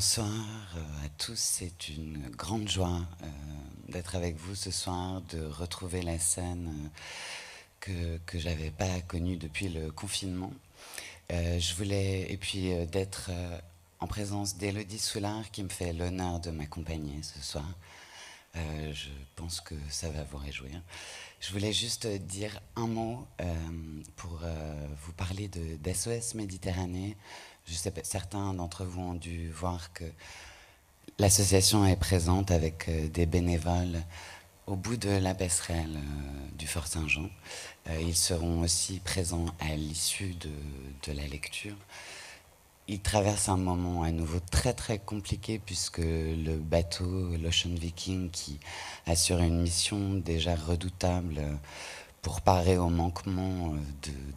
Bonsoir à tous, c'est une grande joie d'être avec vous ce soir, de retrouver la scène que j'avais pas connue depuis le confinement. Je voulais, et puis d'être en présence d'Élodie Soulard qui me fait l'honneur de m'accompagner ce soir. Je pense que ça va vous réjouir. Je voulais juste dire un mot pour vous parler d'SOS Méditerranée. Je sais pas, certains d'entre vous ont dû voir que l'association est présente avec des bénévoles au bout de la passerelle du Fort Saint-Jean. Ils seront aussi présents à l'issue de la lecture. Ils traversent un moment à nouveau très très compliqué puisque le bateau, l'Ocean Viking, qui assure une mission déjà redoutable pour parer au manquement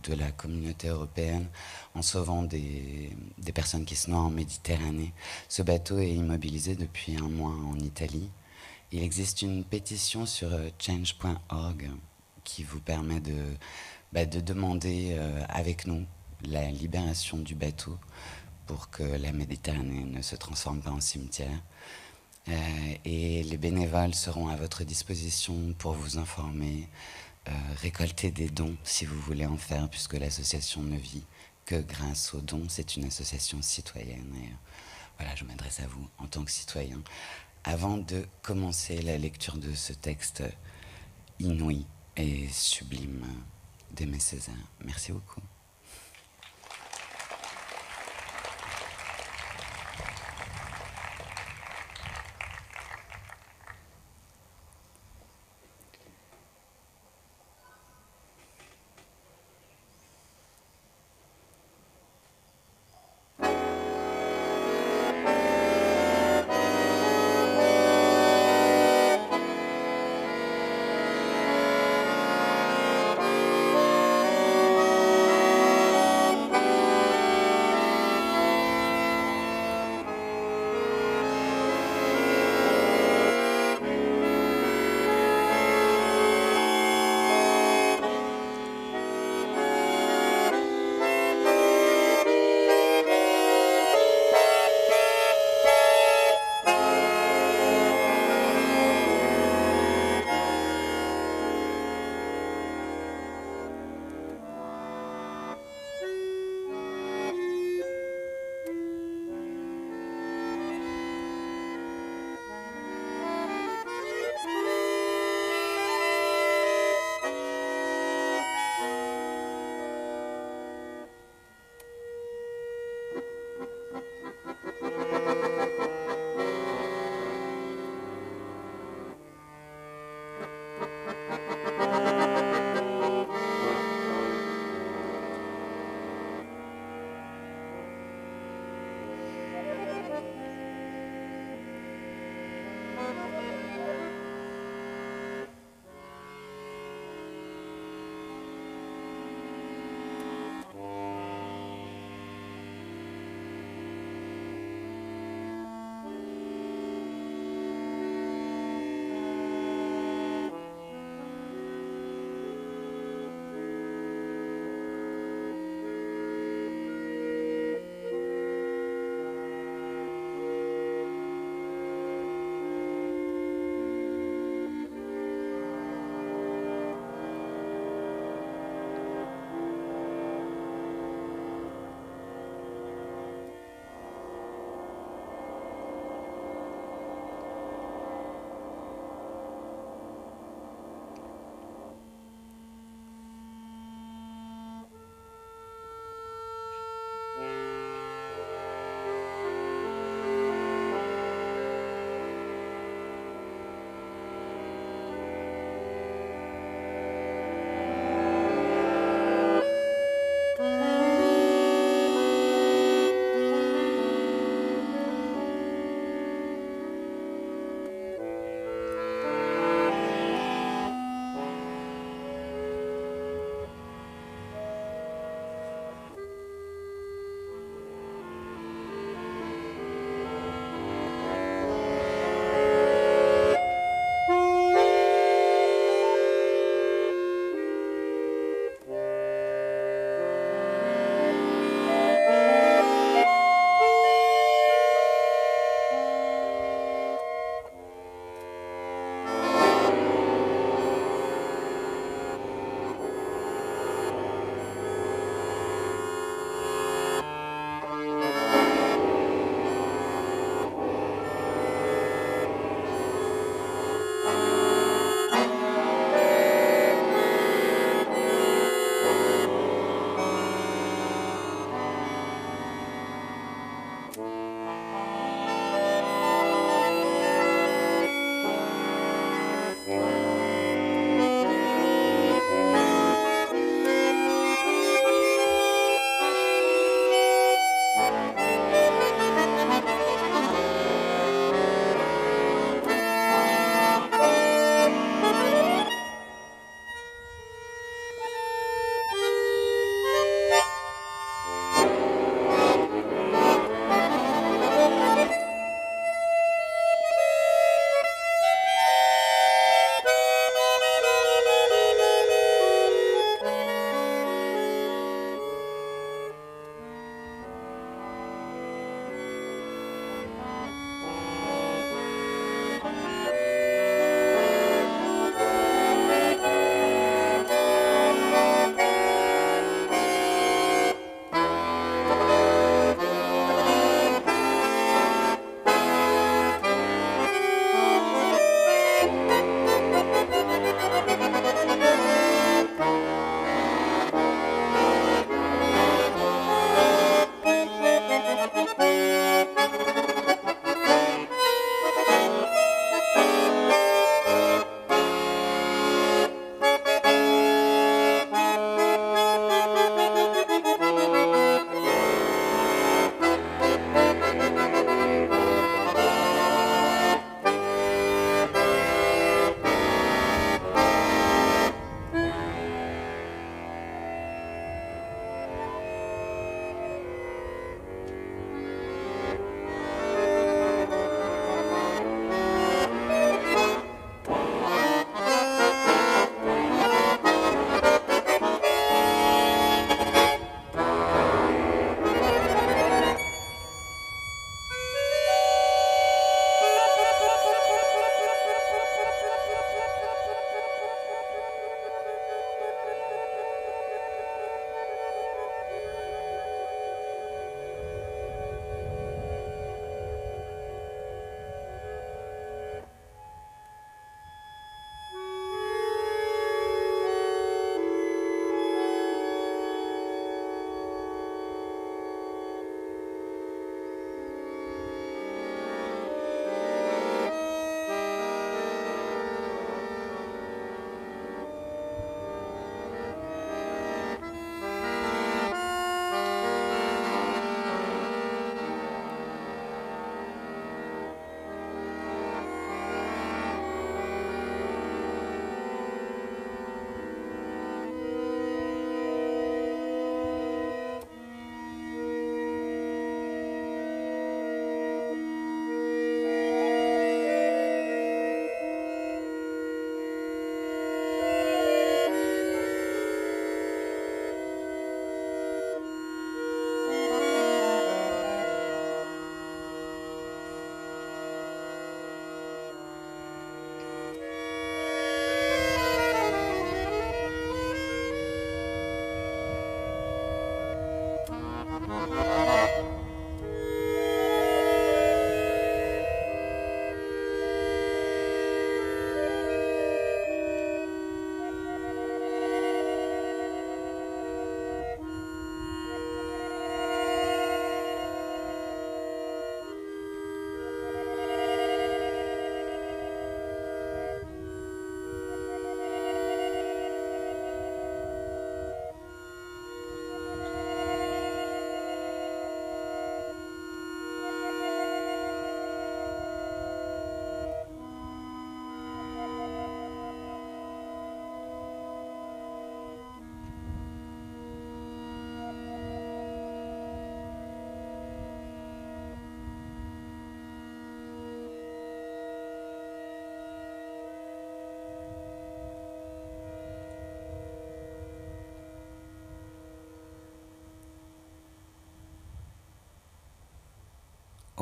de la communauté européenne en sauvant des personnes qui se noient en Méditerranée. Ce bateau est immobilisé depuis un mois en Italie. Il existe une pétition sur change.org qui vous permet de demander avec nous la libération du bateau pour que la Méditerranée ne se transforme pas en cimetière. Et les bénévoles seront à votre disposition pour vous informer, récolter des dons si vous voulez en faire, puisque l'association ne vit que grâce aux dons. C'est une association citoyenne. Et voilà, je m'adresse à vous en tant que citoyen. Avant de commencer la lecture de ce texte inouï et sublime d'Aimé Césaire, merci beaucoup.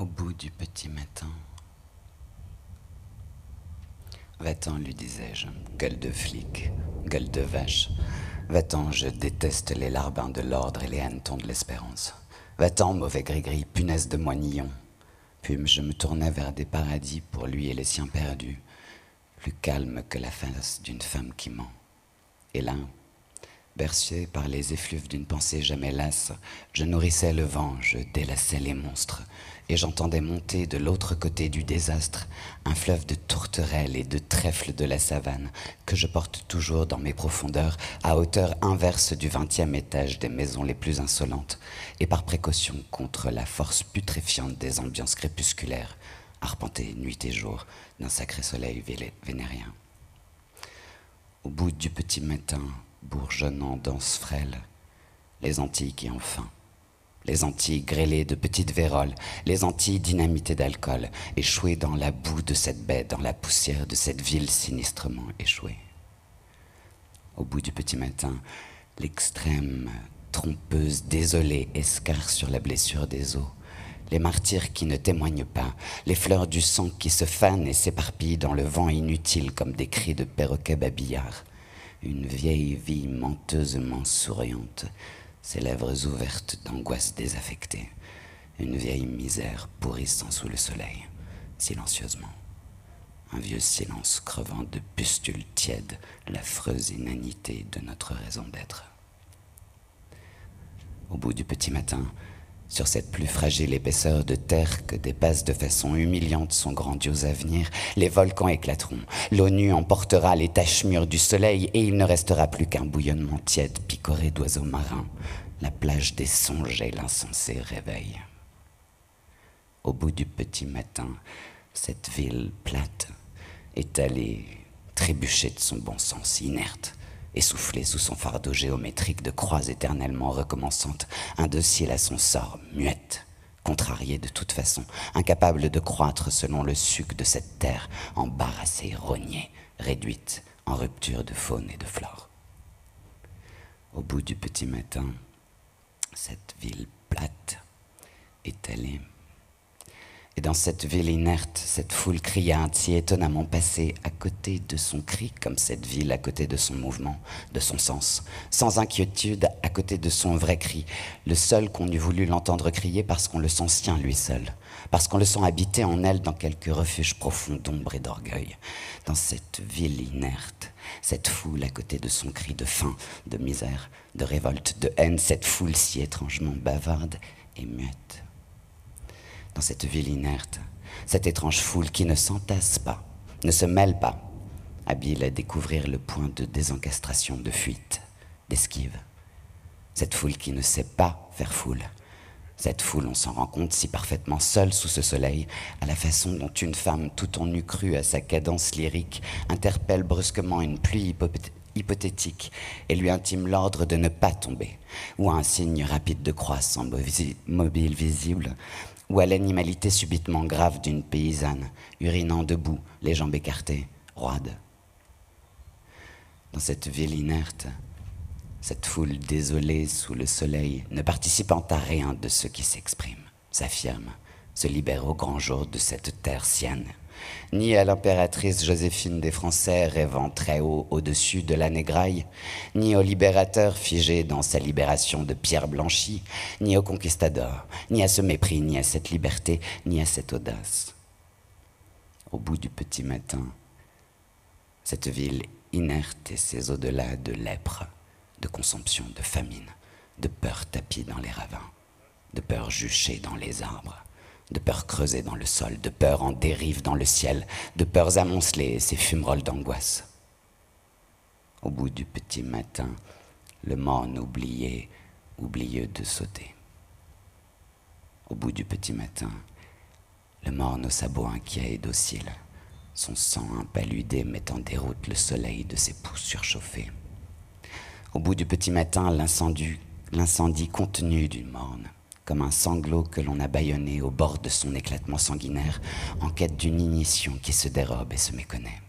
Au bout du petit matin. Va-t'en, lui disais-je, gueule de flic, gueule de vache. Va-t'en, je déteste les larbins de l'ordre et les hannetons de l'espérance. Va-t'en, mauvais gris-gris, punaise de moignillon. Puis je me tournai vers des paradis pour lui et les siens perdus, plus calme que la face d'une femme qui ment. Et là, bercé par les effluves d'une pensée jamais lasse, je nourrissais le vent, je délaçais les monstres, et j'entendais monter de l'autre côté du désastre un fleuve de tourterelles et de trèfles de la savane que je porte toujours dans mes profondeurs à hauteur inverse du 20e étage des maisons les plus insolentes, et par précaution contre la force putréfiante des ambiances crépusculaires, arpentées nuit et jour d'un sacré soleil vénérien. Au bout du petit matin, bourgeonnant danse frêle, les Antilles qui ont faim, les Antilles grêlées de petites véroles, les Antilles dynamitées d'alcool, échouées dans la boue de cette baie, dans la poussière de cette ville sinistrement échouée. Au bout du petit matin, l'extrême trompeuse désolée escarre sur la blessure des os, les martyrs qui ne témoignent pas, les fleurs du sang qui se fanent et s'éparpillent dans le vent inutile comme des cris de perroquets babillards. Une vieille vie menteusement souriante, ses lèvres ouvertes d'angoisse désaffectée. Une vieille misère pourrissant sous le soleil, silencieusement. Un vieux silence crevant de pustules tièdes l'affreuse inanité de notre raison d'être. Au bout du petit matin, sur cette plus fragile épaisseur de terre que dépasse de façon humiliante son grandiose avenir, les volcans éclateront, l'ONU emportera les taches mûres du soleil et il ne restera plus qu'un bouillonnement tiède picoré d'oiseaux marins, la plage des songes et l'insensé réveil. Au bout du petit matin, cette ville plate, étalée, trébuchée de son bon sens, inerte, essoufflée sous son fardeau géométrique de croix éternellement recommençantes, indocile à son sort, muette, contrariée de toute façon, incapable de croître selon le suc de cette terre, embarrassée, rognée, réduite, en rupture de faune et de flore. Au bout du petit matin, cette ville plate, étalée. Et dans cette ville inerte, cette foule criante, si étonnamment passée à côté de son cri, comme cette ville à côté de son mouvement, de son sens, sans inquiétude à côté de son vrai cri, le seul qu'on eût voulu l'entendre crier parce qu'on le sent sien lui seul, parce qu'on le sent habiter en elle dans quelque refuge profond d'ombre et d'orgueil. Dans cette ville inerte, cette foule à côté de son cri de faim, de misère, de révolte, de haine, cette foule si étrangement bavarde et muette. Dans cette ville inerte, cette étrange foule qui ne s'entasse pas, ne se mêle pas, habile à découvrir le point de désencastration, de fuite, d'esquive. Cette foule qui ne sait pas faire foule. Cette foule, on s'en rend compte si parfaitement seule sous ce soleil, à la façon dont une femme, tout en eût cru à sa cadence lyrique, interpelle brusquement une pluie hypothétique et lui intime l'ordre de ne pas tomber, ou à un signe rapide de croix sans mobile visible, ou à l'animalité subitement grave d'une paysanne, urinant debout, les jambes écartées, roide. Dans cette ville inerte, cette foule désolée sous le soleil, ne participant à rien de ce qui s'exprime, s'affirme, se libère au grand jour de cette terre sienne, ni à l'impératrice Joséphine des Français rêvant très haut au-dessus de la négraille, ni au libérateur figé dans sa libération de pierre blanchie, ni au conquistador, ni à ce mépris, ni à cette liberté, ni à cette audace. Au bout du petit matin, cette ville inerte et ses au-delà de lèpre, de consomption, de famine, de peur tapie dans les ravins, de peur juchée dans les arbres, de peurs creusées dans le sol, de peurs en dérive dans le ciel, de peurs amoncelées et ces fumerolles d'angoisse. Au bout du petit matin, le morne oublié, oublieux de sauter. Au bout du petit matin, le morne au sabot inquiet et docile, son sang impaludé met en déroute le soleil de ses pouces surchauffés. Au bout du petit matin, l'incendie contenu du morne, comme un sanglot que l'on a bâillonné au bord de son éclatement sanguinaire, en quête d'une ignition qui se dérobe et se méconnaît.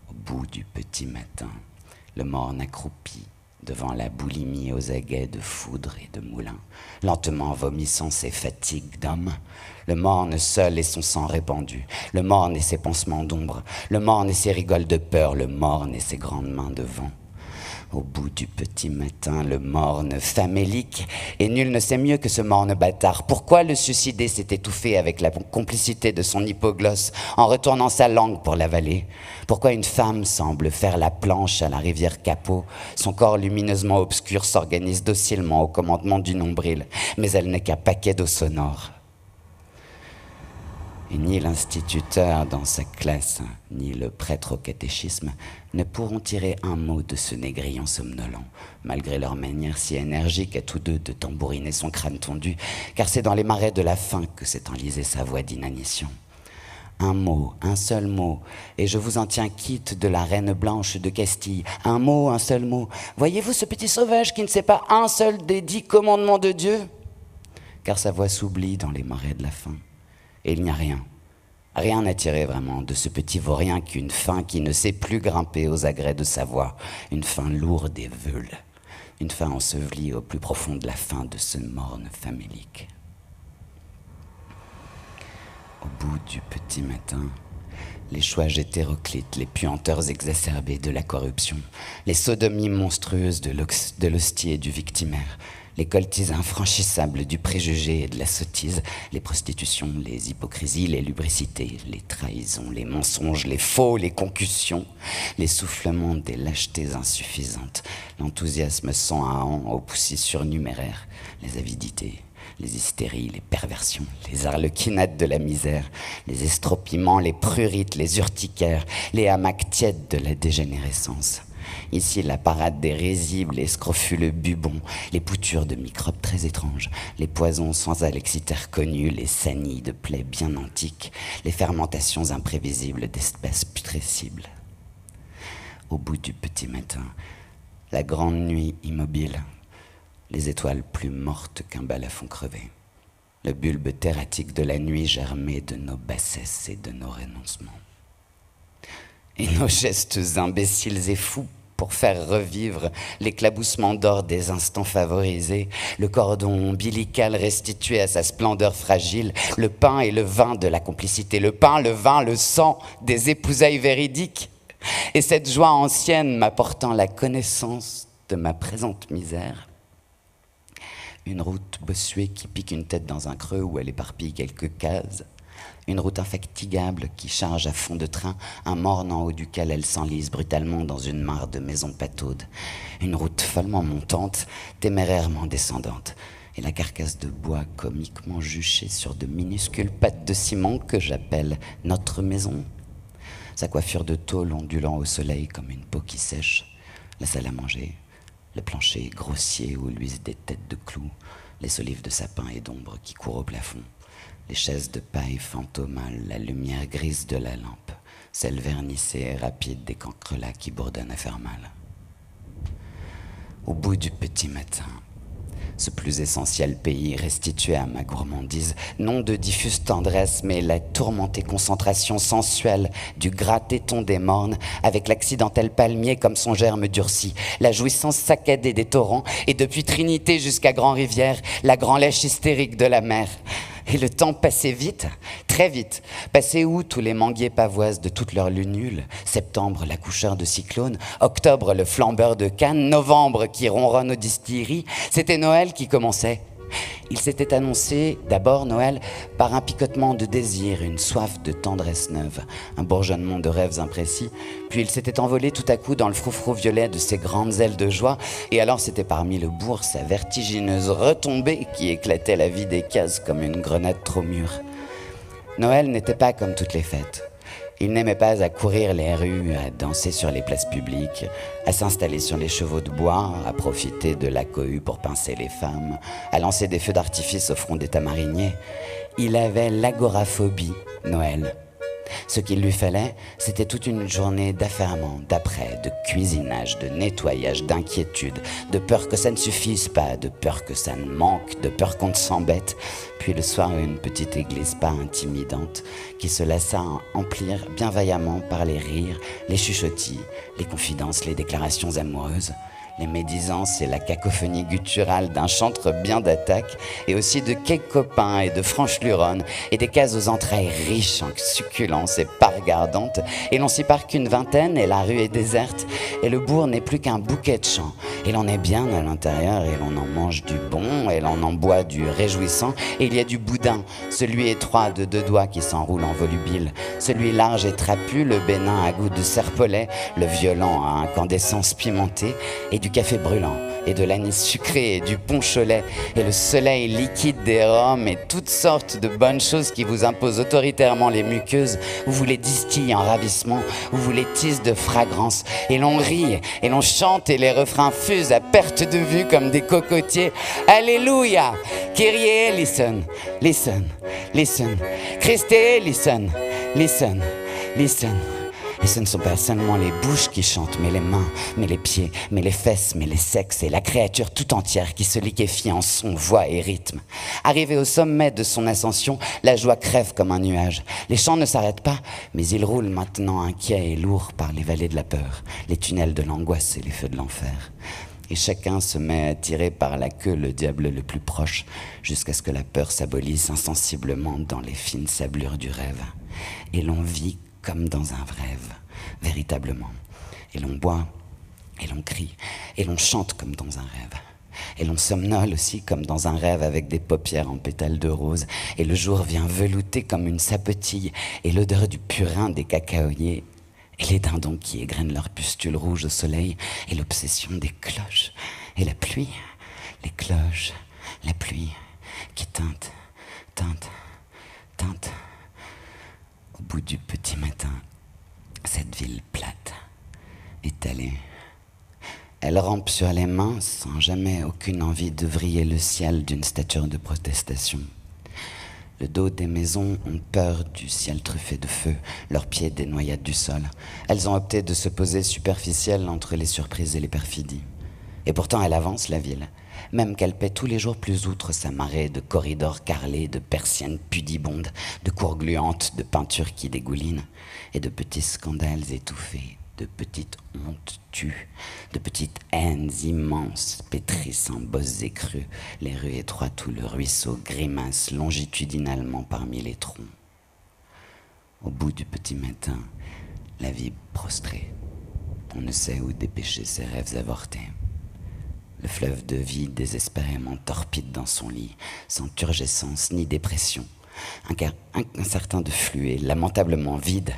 Au bout du petit matin, le morne accroupi, devant la boulimie aux aguets de foudre et de moulin, lentement vomissant ses fatigues d'homme, le morne seul et son sang répandu, le morne et ses pansements d'ombre, le morne et ses rigoles de peur, le morne et ses grandes mains de vent. Au bout du petit matin, le morne famélique, et nul ne sait mieux que ce morne bâtard. Pourquoi le suicidé s'est étouffé avec la complicité de son hypoglosse en retournant sa langue pour l'avaler? Pourquoi une femme semble faire la planche à la rivière Capot? Son corps lumineusement obscur s'organise docilement au commandement du nombril, mais elle n'est qu'un paquet d'eau sonore. Et ni l'instituteur dans sa classe, ni le prêtre au catéchisme ne pourront tirer un mot de ce négrillon somnolent, malgré leur manière si énergique à tous deux de tambouriner son crâne tondu, car c'est dans les marais de la faim que s'est enlisée sa voix d'inanition. Un mot, un seul mot, et je vous en tiens quitte de la reine blanche de Castille. Un mot, un seul mot. Voyez-vous ce petit sauvage qui ne sait pas un seul des 10 commandements de Dieu? Car sa voix s'oublie dans les marais de la faim. Et il n'y a rien à tirer vraiment de ce petit vaurien qu'une faim qui ne sait plus grimper aux agrès de sa voix, une faim lourde et veule, une faim ensevelie au plus profond de la faim de ce morne famélique. Au bout du petit matin, les chouages hétéroclites, les puanteurs exacerbées de la corruption, les sodomies monstrueuses de l'hostie et du victimaire, les coltises infranchissables du préjugé et de la sottise, les prostitutions, les hypocrisies, les lubricités, les trahisons, les mensonges, les faux, les concussions, les soufflements des lâchetés insuffisantes, l'enthousiasme sans haant aux poussies surnuméraires, les avidités, les hystéries, les perversions, les arlequinades de la misère, les estropiments, les prurites, les urticaires, les hamacs tièdes de la dégénérescence. Ici, la parade des risibles et scrofuleux bubons, les poutures de microbes très étranges, les poisons sans alexitaire connus, les sanilles de plaies bien antiques, les fermentations imprévisibles d'espèces putrescibles. Au bout du petit matin, la grande nuit immobile, les étoiles plus mortes qu'un balafon crevé, le bulbe terratique de la nuit germé de nos bassesses et de nos renoncements. Et nos gestes imbéciles et fous pour faire revivre l'éclaboussement d'or des instants favorisés, le cordon ombilical restitué à sa splendeur fragile, le pain et le vin de la complicité, le pain, le vin, le sang des épousailles véridiques, et cette joie ancienne m'apportant la connaissance de ma présente misère. Une route bossuée qui pique une tête dans un creux où elle éparpille quelques cases, une route infatigable qui charge à fond de train un morne en haut duquel elle s'enlise brutalement dans une mare de maisons pataudes. Une route follement montante, témérairement descendante. Et la carcasse de bois comiquement juchée sur de minuscules pattes de ciment que j'appelle notre maison. Sa coiffure de tôle ondulant au soleil comme une peau qui sèche. La salle à manger, le plancher grossier où luisent des têtes de clous, les solives de sapin et d'ombre qui courent au plafond. Les chaises de paille fantomales, la lumière grise de la lampe, celle vernissée et rapide des cancrelats qui bourdonnent à faire mal. Au bout du petit matin, ce plus essentiel pays restitué à ma gourmandise, non de diffuse tendresse, mais la tourmentée concentration sensuelle du gras téton des mornes, avec l'accidentel palmier comme son germe durci, la jouissance saccadée des torrents, et depuis Trinité jusqu'à Grand-Rivière, la grand-lèche hystérique de la mer. Et le temps passait vite, très vite. Passé où tous les manguiers pavoisent de toute leur lunule, septembre l'accoucheur de cyclone, octobre le flambeur de canne, novembre qui ronronne aux distilleries, c'était Noël qui commençait. Il s'était annoncé, d'abord Noël, par un picotement de désir, une soif de tendresse neuve, un bourgeonnement de rêves imprécis, puis il s'était envolé tout à coup dans le froufrou violet de ses grandes ailes de joie, et alors c'était parmi le bourg sa vertigineuse retombée qui éclatait la vie des cases comme une grenade trop mûre. Noël n'était pas comme toutes les fêtes. Il n'aimait pas à courir les rues, à danser sur les places publiques, à s'installer sur les chevaux de bois, à profiter de la cohue pour pincer les femmes, à lancer des feux d'artifice au front des tamariniers. Il avait l'agoraphobie, Noël. Ce qu'il lui fallait, c'était toute une journée d'affairement, d'après, de cuisinage, de nettoyage, d'inquiétude, de peur que ça ne suffise pas, de peur que ça ne manque, de peur qu'on ne s'embête. Puis le soir, une petite église pas intimidante qui se laissa emplir bien vaillamment par les rires, les chuchotis, les confidences, les déclarations amoureuses, les médisances et la cacophonie gutturale d'un chantre bien d'attaque, et aussi de quelques copains et de franches luronnes, et des cases aux entrailles riches en succulences et parts gardantes, et l'on s'y part qu'une vingtaine, et la rue est déserte, et le bourg n'est plus qu'un bouquet de champs, et l'on est bien à l'intérieur, et l'on en mange du bon, et l'on en boit du réjouissant, et il y a du boudin, celui étroit de 2 doigts qui s'enroule en volubile, celui large et trapu, le bénin à goût de serpolet, le violent à incandescence pimentée, et du café brûlant, et de l'anis sucré, et du punch au lait, et le soleil liquide des rhums, et toutes sortes de bonnes choses qui vous imposent autoritairement les muqueuses, où vous les distillez en ravissement, où vous les tissez de fragrance, et l'on rit, et l'on chante, et les refrains fusent à perte de vue comme des cocotiers. Alléluia! Kyrie eleison, listen, listen, Christe listen, listen, listen. Et ce ne sont pas seulement les bouches qui chantent, mais les mains, mais les pieds, mais les fesses, mais les sexes, et la créature tout entière qui se liquéfie en son, voix et rythme. Arrivé au sommet de son ascension, la joie crève comme un nuage. Les chants ne s'arrêtent pas, mais ils roulent maintenant inquiets et lourds par les vallées de la peur, les tunnels de l'angoisse et les feux de l'enfer. Et chacun se met à tirer par la queue le diable le plus proche, jusqu'à ce que la peur s'abolisse insensiblement dans les fines sablures du rêve. Et l'on vit comme dans un rêve, véritablement. Et l'on boit, et l'on crie, et l'on chante comme dans un rêve. Et l'on somnole aussi comme dans un rêve avec des paupières en pétales de rose. Et le jour vient velouter comme une sapotille, et l'odeur du purin des cacaoyers, et les dindons qui égrènent leurs pustules rouges au soleil, et l'obsession des cloches, et la pluie, les cloches, la pluie qui teinte, teinte, teinte. Au bout du petit matin, cette ville plate, étalée, elle rampe sur les mains sans jamais aucune envie de vriller le ciel d'une stature de protestation. Le dos des maisons ont peur du ciel truffé de feu, leurs pieds des noyades du sol. Elles ont opté de se poser superficielles entre les surprises et les perfidies. Et pourtant elle avance, la ville, même qu'elle paie tous les jours plus outre sa marée de corridors carrelés, de persiennes pudibondes, de cours gluantes, de peintures qui dégoulinent, et de petits scandales étouffés, de petites hontes tues, de petites haines immenses pétrissent en bosses écrues, les rues étroites où le ruisseau grimace longitudinalement parmi les troncs. Au bout du petit matin, la vie prostrée, on ne sait où dépêcher ses rêves avortés. Le fleuve de vie désespérément torpide dans son lit, sans turgescence ni dépression, incertain de flux et lamentablement vide,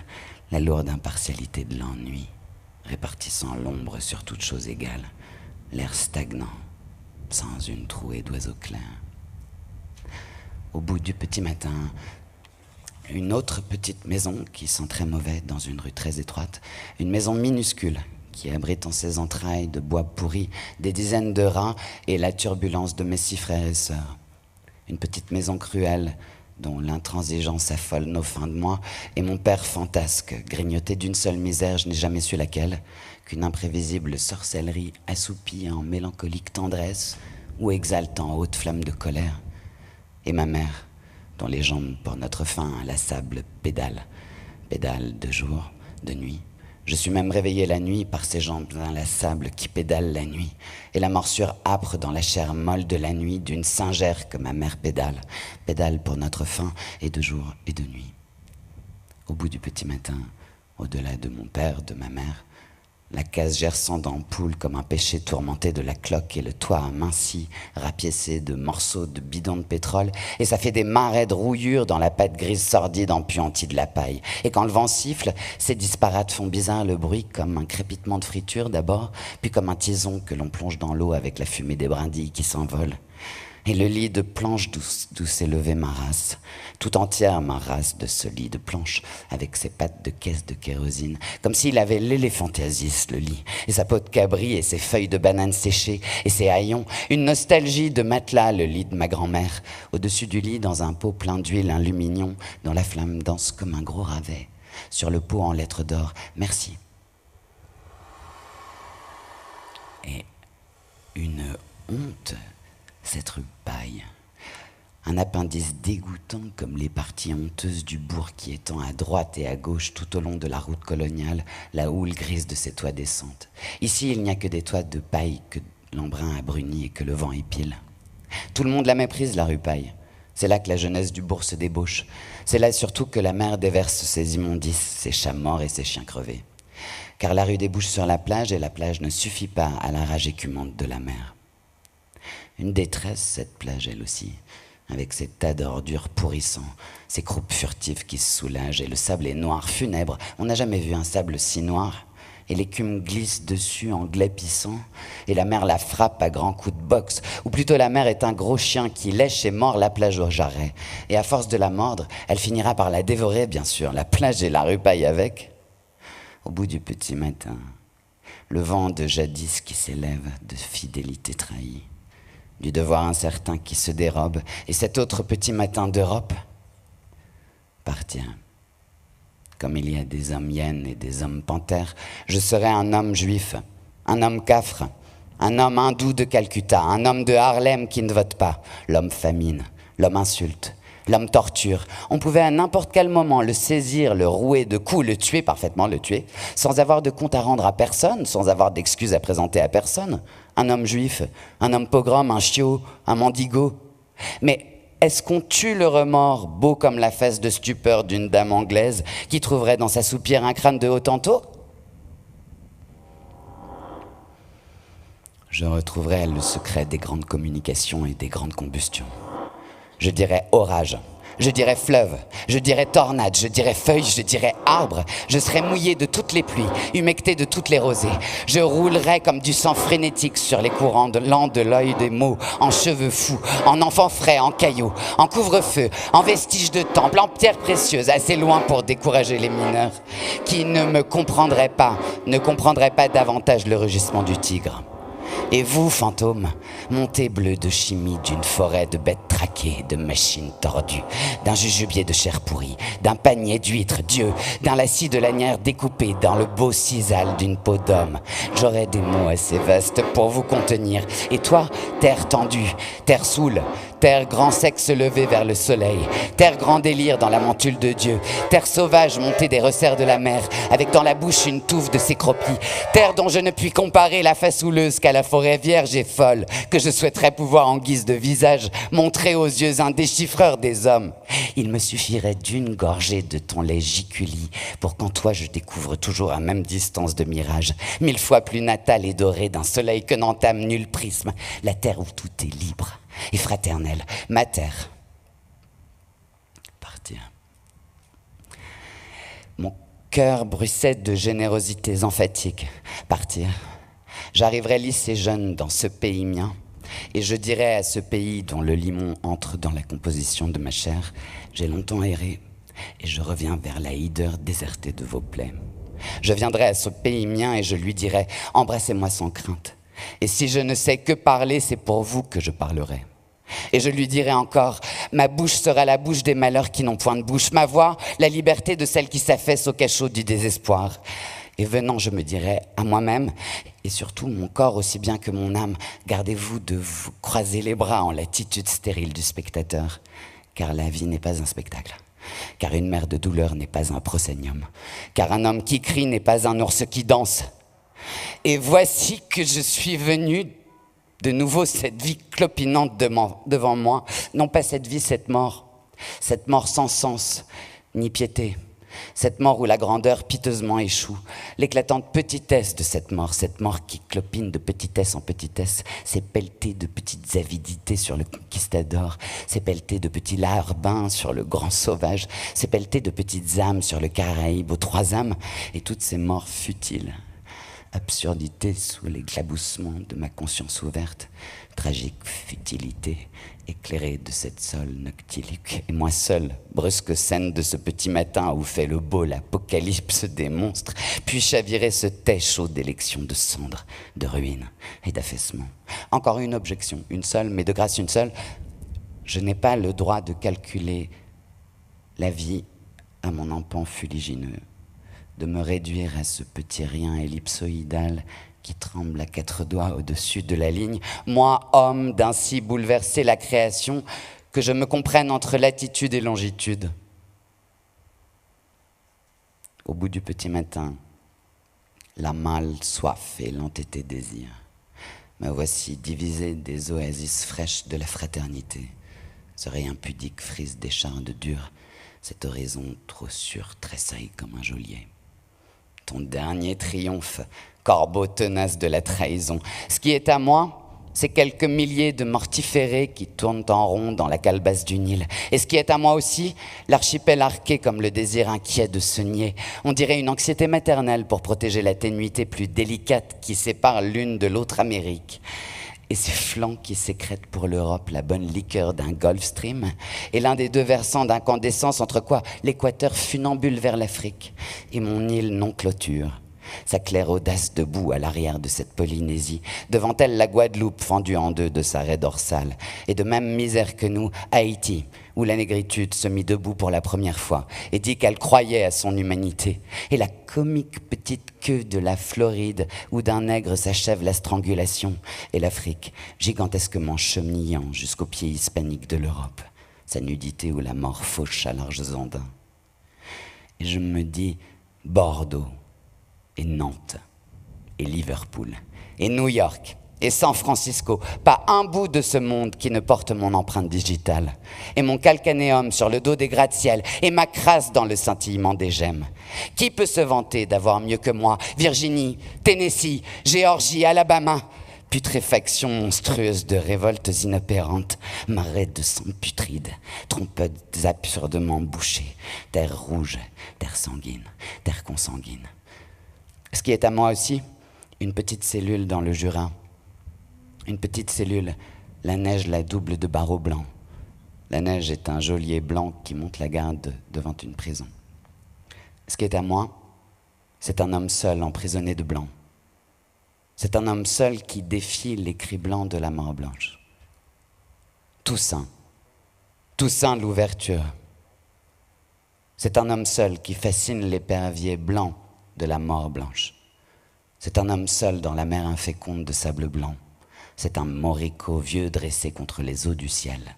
la lourde impartialité de l'ennui, répartissant l'ombre sur toute chose égale, l'air stagnant, sans une trouée d'oiseaux clairs. Au bout du petit matin, une autre petite maison qui sent très mauvais dans une rue très étroite, une maison minuscule qui abrite en ses entrailles de bois pourri des dizaines de rats et la turbulence de mes 6 frères et sœurs. Une petite maison cruelle dont l'intransigeance affole nos fins de mois, et mon père fantasque, grignoté d'une seule misère, je n'ai jamais su laquelle, qu'une imprévisible sorcellerie assoupie en mélancolique tendresse ou exalte en haute flamme de colère. Et ma mère, dont les jambes pour notre faim inlassable pédalent de jour, de nuit. Je suis même réveillé la nuit par ces jambes inlassables qui pédalent la nuit, et la morsure âpre dans la chair molle de la nuit d'une singère que ma mère pédale pour notre faim, et de jour et de nuit. Au bout du petit matin, au-delà de mon père, de ma mère, la case gerçant d'ampoules comme un péché tourmenté de la cloque et le toit aminci, rapiécé de morceaux de bidons de pétrole, et ça fait des marais de rouillure dans la pâte grise sordide empuantie de la paille. Et quand le vent siffle, ces disparates font bizarre le bruit comme un crépitement de friture d'abord, puis comme un tison que l'on plonge dans l'eau avec la fumée des brindilles qui s'envolent. Et le lit de planche d'où s'est levée ma race, tout entière ma race de ce lit de planche, avec ses pattes de caisse de kérosine, comme s'il avait l'éléphantiasis, le lit, et sa peau de cabri, et ses feuilles de banane séchées, et ses haillons, une nostalgie de matelas, le lit de ma grand-mère, au-dessus du lit, dans un pot plein d'huile, un lumignon, dont la flamme danse comme un gros ravet, sur le pot en lettres d'or, merci. Et une honte, cette rue paille, Un appendice dégoûtant comme les parties honteuses du bourg qui étend à droite et à gauche tout au long de la route coloniale, la houle grise de ses toits descentes. Ici, il n'y a que des toits de paille que l'embrun a bruni et que le vent épile. Tout le monde la méprise, la rue Paille. C'est là que la jeunesse du bourg se débauche. C'est là surtout que la mer déverse ses immondices, ses chats morts et ses chiens crevés. Car la rue débouche sur la plage et la plage ne suffit pas à la rage écumante de la mer. Une détresse, cette plage, elle aussi, avec ses tas d'ordures pourrissants, ses croupes furtives qui se soulagent, et le sable est noir, funèbre. On n'a jamais vu un sable si noir. Et l'écume glisse dessus en glépissant, et la mer la frappe à grands coups de boxe. Ou plutôt la mer est un gros chien qui lèche et mord la plage au jarret. Et à force de la mordre, elle finira par la dévorer, bien sûr, la plage et la rue Paille avec. Au bout du petit matin, le vent de jadis qui s'élève, de fidélité trahie, du devoir incertain qui se dérobe, et cet autre petit matin d'Europe partir. Comme il y a des hommes hyènes et des hommes panthères, je serai un homme juif, un homme cafre, un homme hindou de Calcutta, un homme de Harlem qui ne vote pas, l'homme famine, l'homme insulte, l'homme torture. On pouvait à n'importe quel moment le saisir, le rouer de coups, le tuer, parfaitement le tuer, sans avoir de compte à rendre à personne, sans avoir d'excuses à présenter à personne. Un homme juif, un homme pogrom, un chiot, un mendigo. Mais est-ce qu'on tue le remords, beau comme la fesse de stupeur d'une dame anglaise qui trouverait dans sa soupière un crâne de Hottentot? Je retrouverai le secret des grandes communications et des grandes combustions. Je dirais orage, je dirais fleuve, je dirais tornade, je dirais feuille, je dirais arbre. Je serais mouillé de toutes les pluies, humecté de toutes les rosées. Je roulerais comme du sang frénétique sur les courants lents de l'œil des mots, en cheveux fous, en enfants frais, en cailloux, en couvre-feu, en vestiges de temple, en pierres précieuses, assez loin pour décourager les mineurs, qui ne me comprendraient pas, ne comprendraient pas davantage le rugissement du tigre. Et vous, fantômes, montez bleu de chimie d'une forêt de bêtes traquées, de machines tordues, d'un jujubier de chair pourrie, d'un panier d'huîtres, Dieu, d'un lacis de lanière découpé dans le beau sisal d'une peau d'homme. J'aurai des mots assez vastes pour vous contenir. Et toi, terre tendue, terre saoule, terre grand sexe levé vers le soleil, terre grand délire dans la mantule de Dieu, terre sauvage montée des resserres de la mer, avec dans la bouche une touffe de ses cropis, terre dont je ne puis comparer la face houleuse qu'à la forêt vierge et folle, que je souhaiterais pouvoir en guise de visage montrer aux yeux indéchiffreurs des hommes. Il me suffirait d'une gorgée de ton lait giculi pour qu'en toi je découvre toujours à même distance de mirage, 1000 fois plus natal et doré d'un soleil que n'entame nul prisme, la terre où tout est libre et fraternel, ma terre. Partir. Mon cœur bruissait de générosités emphatiques. Partir. J'arriverai lisse et jeune dans ce pays mien, et je dirai à ce pays dont le limon entre dans la composition de ma chair, j'ai longtemps erré, et je reviens vers la hideur désertée de vos plaies. Je viendrai à ce pays mien et je lui dirai, embrassez-moi sans crainte. Et si je ne sais que parler, c'est pour vous que je parlerai. Et je lui dirai encore, ma bouche sera la bouche des malheurs qui n'ont point de bouche, ma voix, la liberté de celle qui s'affaisse au cachot du désespoir. Et venant, je me dirai à moi-même, et surtout mon corps aussi bien que mon âme, gardez-vous de vous croiser les bras en l'attitude stérile du spectateur, car la vie n'est pas un spectacle. Car une mer de douleur n'est pas un proscenium, car un homme qui crie n'est pas un ours qui danse. Et voici que je suis venu de nouveau cette vie clopinante devant moi, non pas cette vie, cette mort sans sens ni piété, cette mort où la grandeur piteusement échoue, l'éclatante petitesse de cette mort qui clopine de petitesse en petitesse, c'est pelleté de petites avidités sur le conquistador, c'est pelleté de petits larbins sur le grand sauvage, c'est pelleté de petites âmes sur le Caraïbe aux 3 âmes, et toutes ces morts futiles, absurdité sous l'éclaboussement de ma conscience ouverte, tragique futilité éclairée de cette sole noctiluque, et moi seul, brusque scène de ce petit matin où fait le beau l'apocalypse des monstres, puis chavirer ce tais chaud d'élection de cendres, de ruines et d'affaissement. Encore une objection, une seule, mais de grâce une seule, je n'ai pas le droit de calculer la vie à mon empan fuligineux, de me réduire à ce petit rien ellipsoïdal qui tremble à 4 doigts au-dessus de la ligne, moi, homme d'ainsi bouleverser la création, que je me comprenne entre latitude et longitude. Au bout du petit matin, la mâle soif et l'entêté désir me voici divisé des oasis fraîches de la fraternité. Ce rayon pudique frise des chardes dures, cet horizon trop sûr tressaille comme un geôlier. Ton dernier triomphe, corbeau tenace de la trahison. Ce qui est à moi, c'est quelques milliers de mortiférés qui tournent en rond dans la calebasse du Nil. Et ce qui est à moi aussi, l'archipel arqué comme le désir inquiet de se nier. On dirait une anxiété maternelle pour protéger la ténuité plus délicate qui sépare l'une de l'autre Amérique. Et ces flancs qui sécrètent pour l'Europe la bonne liqueur d'un Gulf Stream, et l'un des deux versants d'incandescence entre quoi l'équateur funambule vers l'Afrique, et mon île non clôture. Sa claire audace debout à l'arrière de cette Polynésie, devant elle la Guadeloupe fendue en deux de sa raie dorsale, et de même misère que nous, Haïti, où la négritude se mit debout pour la première fois et dit qu'elle croyait à son humanité, et la comique petite queue de la Floride, où d'un nègre s'achève la strangulation, et l'Afrique, gigantesquement cheminant jusqu'aux pieds hispaniques de l'Europe, sa nudité où la mort fauche à larges andins. Et je me dis Bordeaux, et Nantes, et Liverpool, et New York, et San Francisco, pas un bout de ce monde qui ne porte mon empreinte digitale, et mon calcanéum sur le dos des gratte-ciel, et ma crasse dans le scintillement des gemmes. Qui peut se vanter d'avoir mieux que moi Virginie, Tennessee, Géorgie, Alabama, putréfaction monstrueuse de révoltes inopérantes, marée de sang putride, trompettes absurdement bouchées, terre rouge, terre sanguine, terre consanguine. Ce qui est à moi aussi, une petite cellule dans le Jura. Une petite cellule, la neige la double de barreaux blancs. La neige est un geôlier blanc qui monte la garde devant une prison. Ce qui est à moi, c'est un homme seul emprisonné de blanc. C'est un homme seul qui défie les cris blancs de la mort blanche. Toussaint l'ouverture. C'est un homme seul qui fascine l'épervier blanc de la mort blanche. C'est un homme seul dans la mer inféconde de sable blanc. C'est un moricaud vieux dressé contre les eaux du ciel.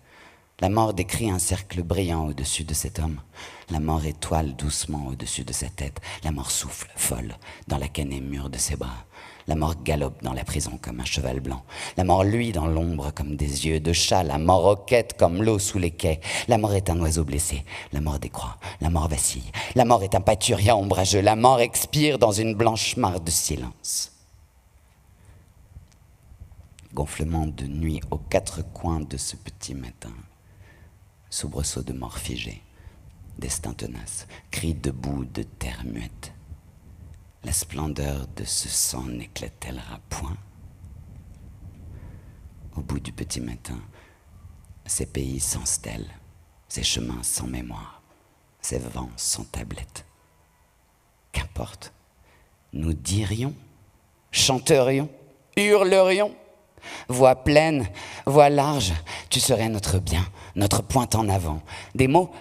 La mort décrit un cercle brillant au-dessus de cet homme. La mort étoile doucement au-dessus de sa tête. La mort souffle, folle, dans la canne mûre de ses bras. La mort galope dans la prison comme un cheval blanc. La mort luit dans l'ombre comme des yeux de chat. La mort roquette comme l'eau sous les quais. La mort est un oiseau blessé. La mort décroît. La mort vacille. La mort est un pâturien ombrageux. La mort expire dans une blanche mare de silence. Gonflement de nuit aux quatre coins de ce petit matin. Soubresaut de mort figée. Destin tenace. Cri debout de terre muette. La splendeur de ce sang n'éclatera point. Au bout du petit matin, ces pays sans stèles, ces chemins sans mémoire, ces vents sans tablette. Qu'importe, nous dirions, chanterions, hurlerions, voix pleine, voix large, tu serais notre bien, notre pointe en avant. Des mots,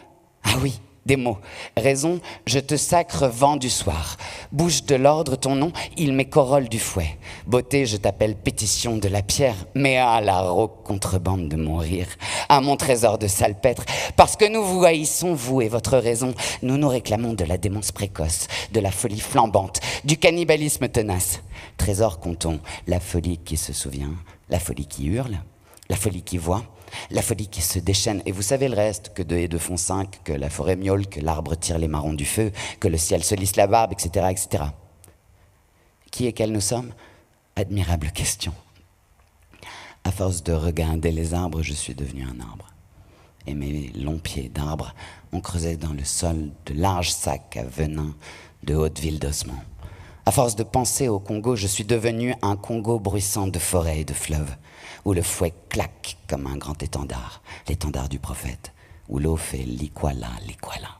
ah oui, des mots. Raison, je te sacre vent du soir. Bouche de l'ordre ton nom, il m'est corolle du fouet. Beauté, je t'appelle pétition de la pierre. Mais à la rauque contrebande de mon rire, à mon trésor de salpêtre. Parce que nous vous haïssons, vous et votre raison. Nous nous réclamons de la démence précoce, de la folie flambante, du cannibalisme tenace. Trésor comptons, la folie qui se souvient, la folie qui hurle, la folie qui voit, la folie qui se déchaîne, et vous savez le reste, que 2 et 2 font 5, que la forêt miaule, que l'arbre tire les marrons du feu, que le ciel se lisse la barbe, etc., etc. Qui et quels nous sommes? Admirable question. À force de regarder les arbres, je suis devenu un arbre. Et mes longs pieds d'arbre ont creusé dans le sol de larges sacs à venin de hautes villes d'ossements. À force de penser au Congo, je suis devenu un Congo bruissant de forêts et de fleuves, où le fouet claque comme un grand étendard, l'étendard du prophète, où l'eau fait likwala, likwala,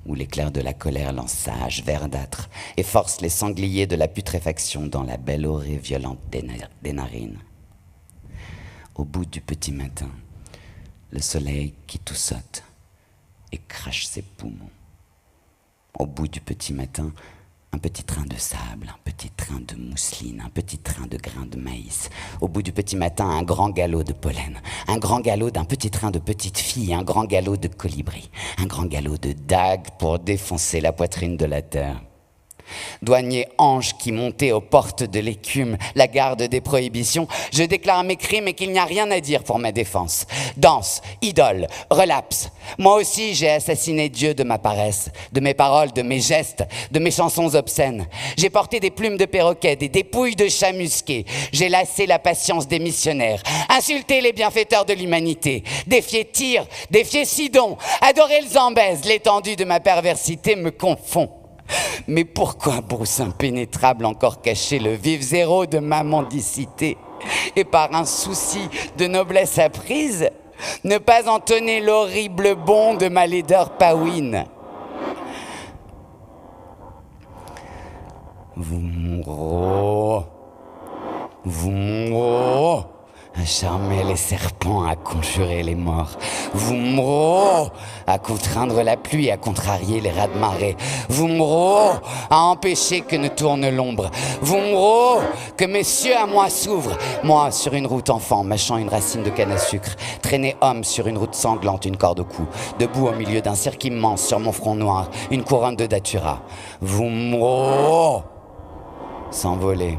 où l'éclair de la colère lance sa hache verdâtre et force les sangliers de la putréfaction dans la belle orée violente des narines. Au bout du petit matin, le soleil qui tout saute et crache ses poumons. Au bout du petit matin, Un petit train de sable, un petit train de mousseline, un petit train de grains de maïs. Au bout du petit matin, un grand galop de pollen. Un grand galop d'un petit train de petites filles, un grand galop de colibris. Un grand galop de dagues pour défoncer la poitrine de la terre. Douanier ange qui montait aux portes de l'écume, la garde des prohibitions, je déclare mes crimes et qu'il n'y a rien à dire pour ma défense. Danse, idole, relapse. Moi aussi j'ai assassiné Dieu de ma paresse, de mes paroles, de mes gestes, de mes chansons obscènes. J'ai porté des plumes de perroquet, des dépouilles de chats musqués. J'ai lassé la patience des missionnaires, insulté les bienfaiteurs de l'humanité, défié Tyr, défié Sidon, adoré le Zambèze. L'étendue de ma perversité me confond. Mais pourquoi, brousse impénétrable, encore cacher le vif zéro de ma mendicité? Et par un souci de noblesse apprise, ne pas entonner l'horrible bond de ma laideur paouine? Vous mourrez, vous mourrez, à charmer les serpents, à conjurer les morts. Vous mourrez, à contraindre la pluie, à contrarier les raz-de-marée. Vous mourrez, à empêcher que ne tourne l'ombre. Vous mourrez, que mes cieux à moi s'ouvrent. Moi, sur une route enfant, mâchant une racine de canne à sucre, traîné homme sur une route sanglante, une corde au cou, debout au milieu d'un cirque immense sur mon front noir, une couronne de datura. Vous mourrez, s'envoler.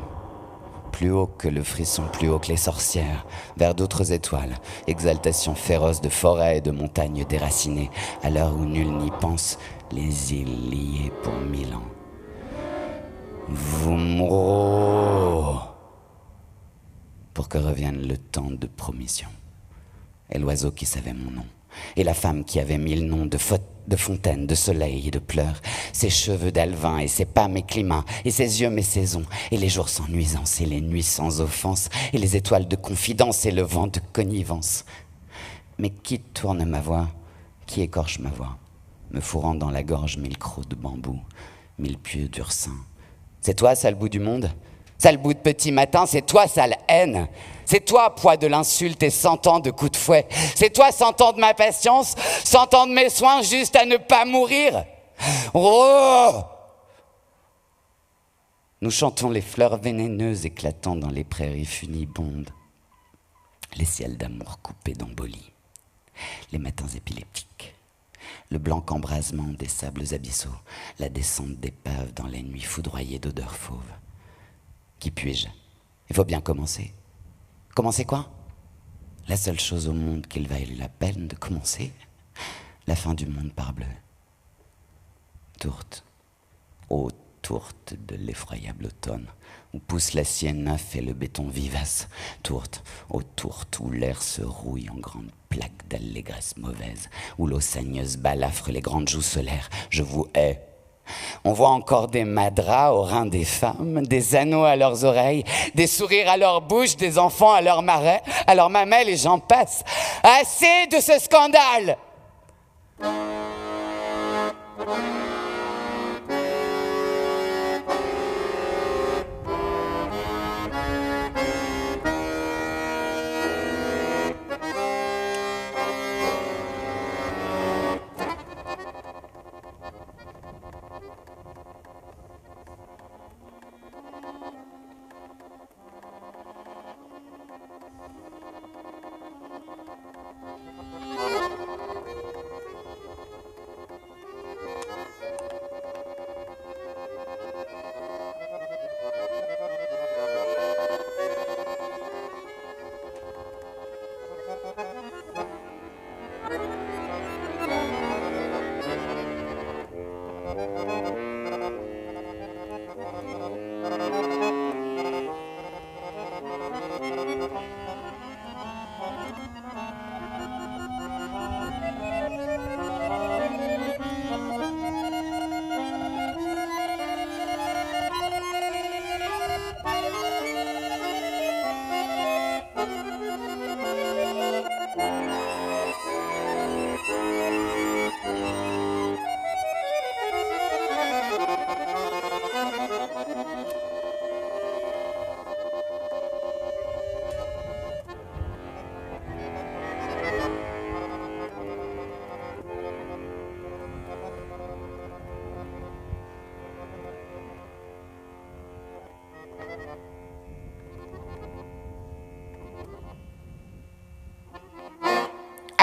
Plus haut que le frisson, plus haut que les sorcières, vers d'autres étoiles, exaltation féroce de forêts et de montagnes déracinées, à l'heure où nul n'y pense, les îles liées pour 1000 ans. Vous mourrez, pour que revienne le temps de promission. Et l'oiseau qui savait mon nom, et la femme qui avait 1000 noms de fontaines, de soleil et de pleurs, ses cheveux d'alvin et ses pas mes climats, et ses yeux mes saisons, et les jours sans nuisance, et les nuits sans offense, et les étoiles de confidence, et le vent de connivence. Mais qui tourne ma voix, qui écorche ma voix, me fourrant dans la gorge 1000 crocs de bambou, 1000 pieux d'ursin? C'est toi, sale bout du monde? Sale bout de petit matin, c'est toi, sale haine. C'est toi, poids de l'insulte et 100 ans de coups de fouet. C'est toi, 100 ans de ma patience, 100 ans de mes soins juste à ne pas mourir. Oh! Nous chantons les fleurs vénéneuses éclatant dans les prairies funibondes, les ciels d'amour coupés d'embolie, les matins épileptiques, le blanc embrasement des sables abyssaux, la descente d'épaves dans les nuits foudroyées d'odeurs fauves. Qui puis-je? Il faut bien commencer. Commencer quoi? La seule chose au monde qu'il vaille la peine de commencer, la fin du monde parbleu. Tourte, ô tourte de l'effroyable automne, où pousse l'acier neuf et le béton vivace. Tourte, ô tourte, où l'air se rouille en grandes plaques d'allégresse mauvaise, où l'eau saigneuse balafre les grandes joues solaires. Je vous hais. On voit encore des madras aux reins des femmes, des anneaux à leurs oreilles, des sourires à leur bouche, des enfants à leurs marais, à leurs mamelles, et j'en passe. Assez de ce scandale!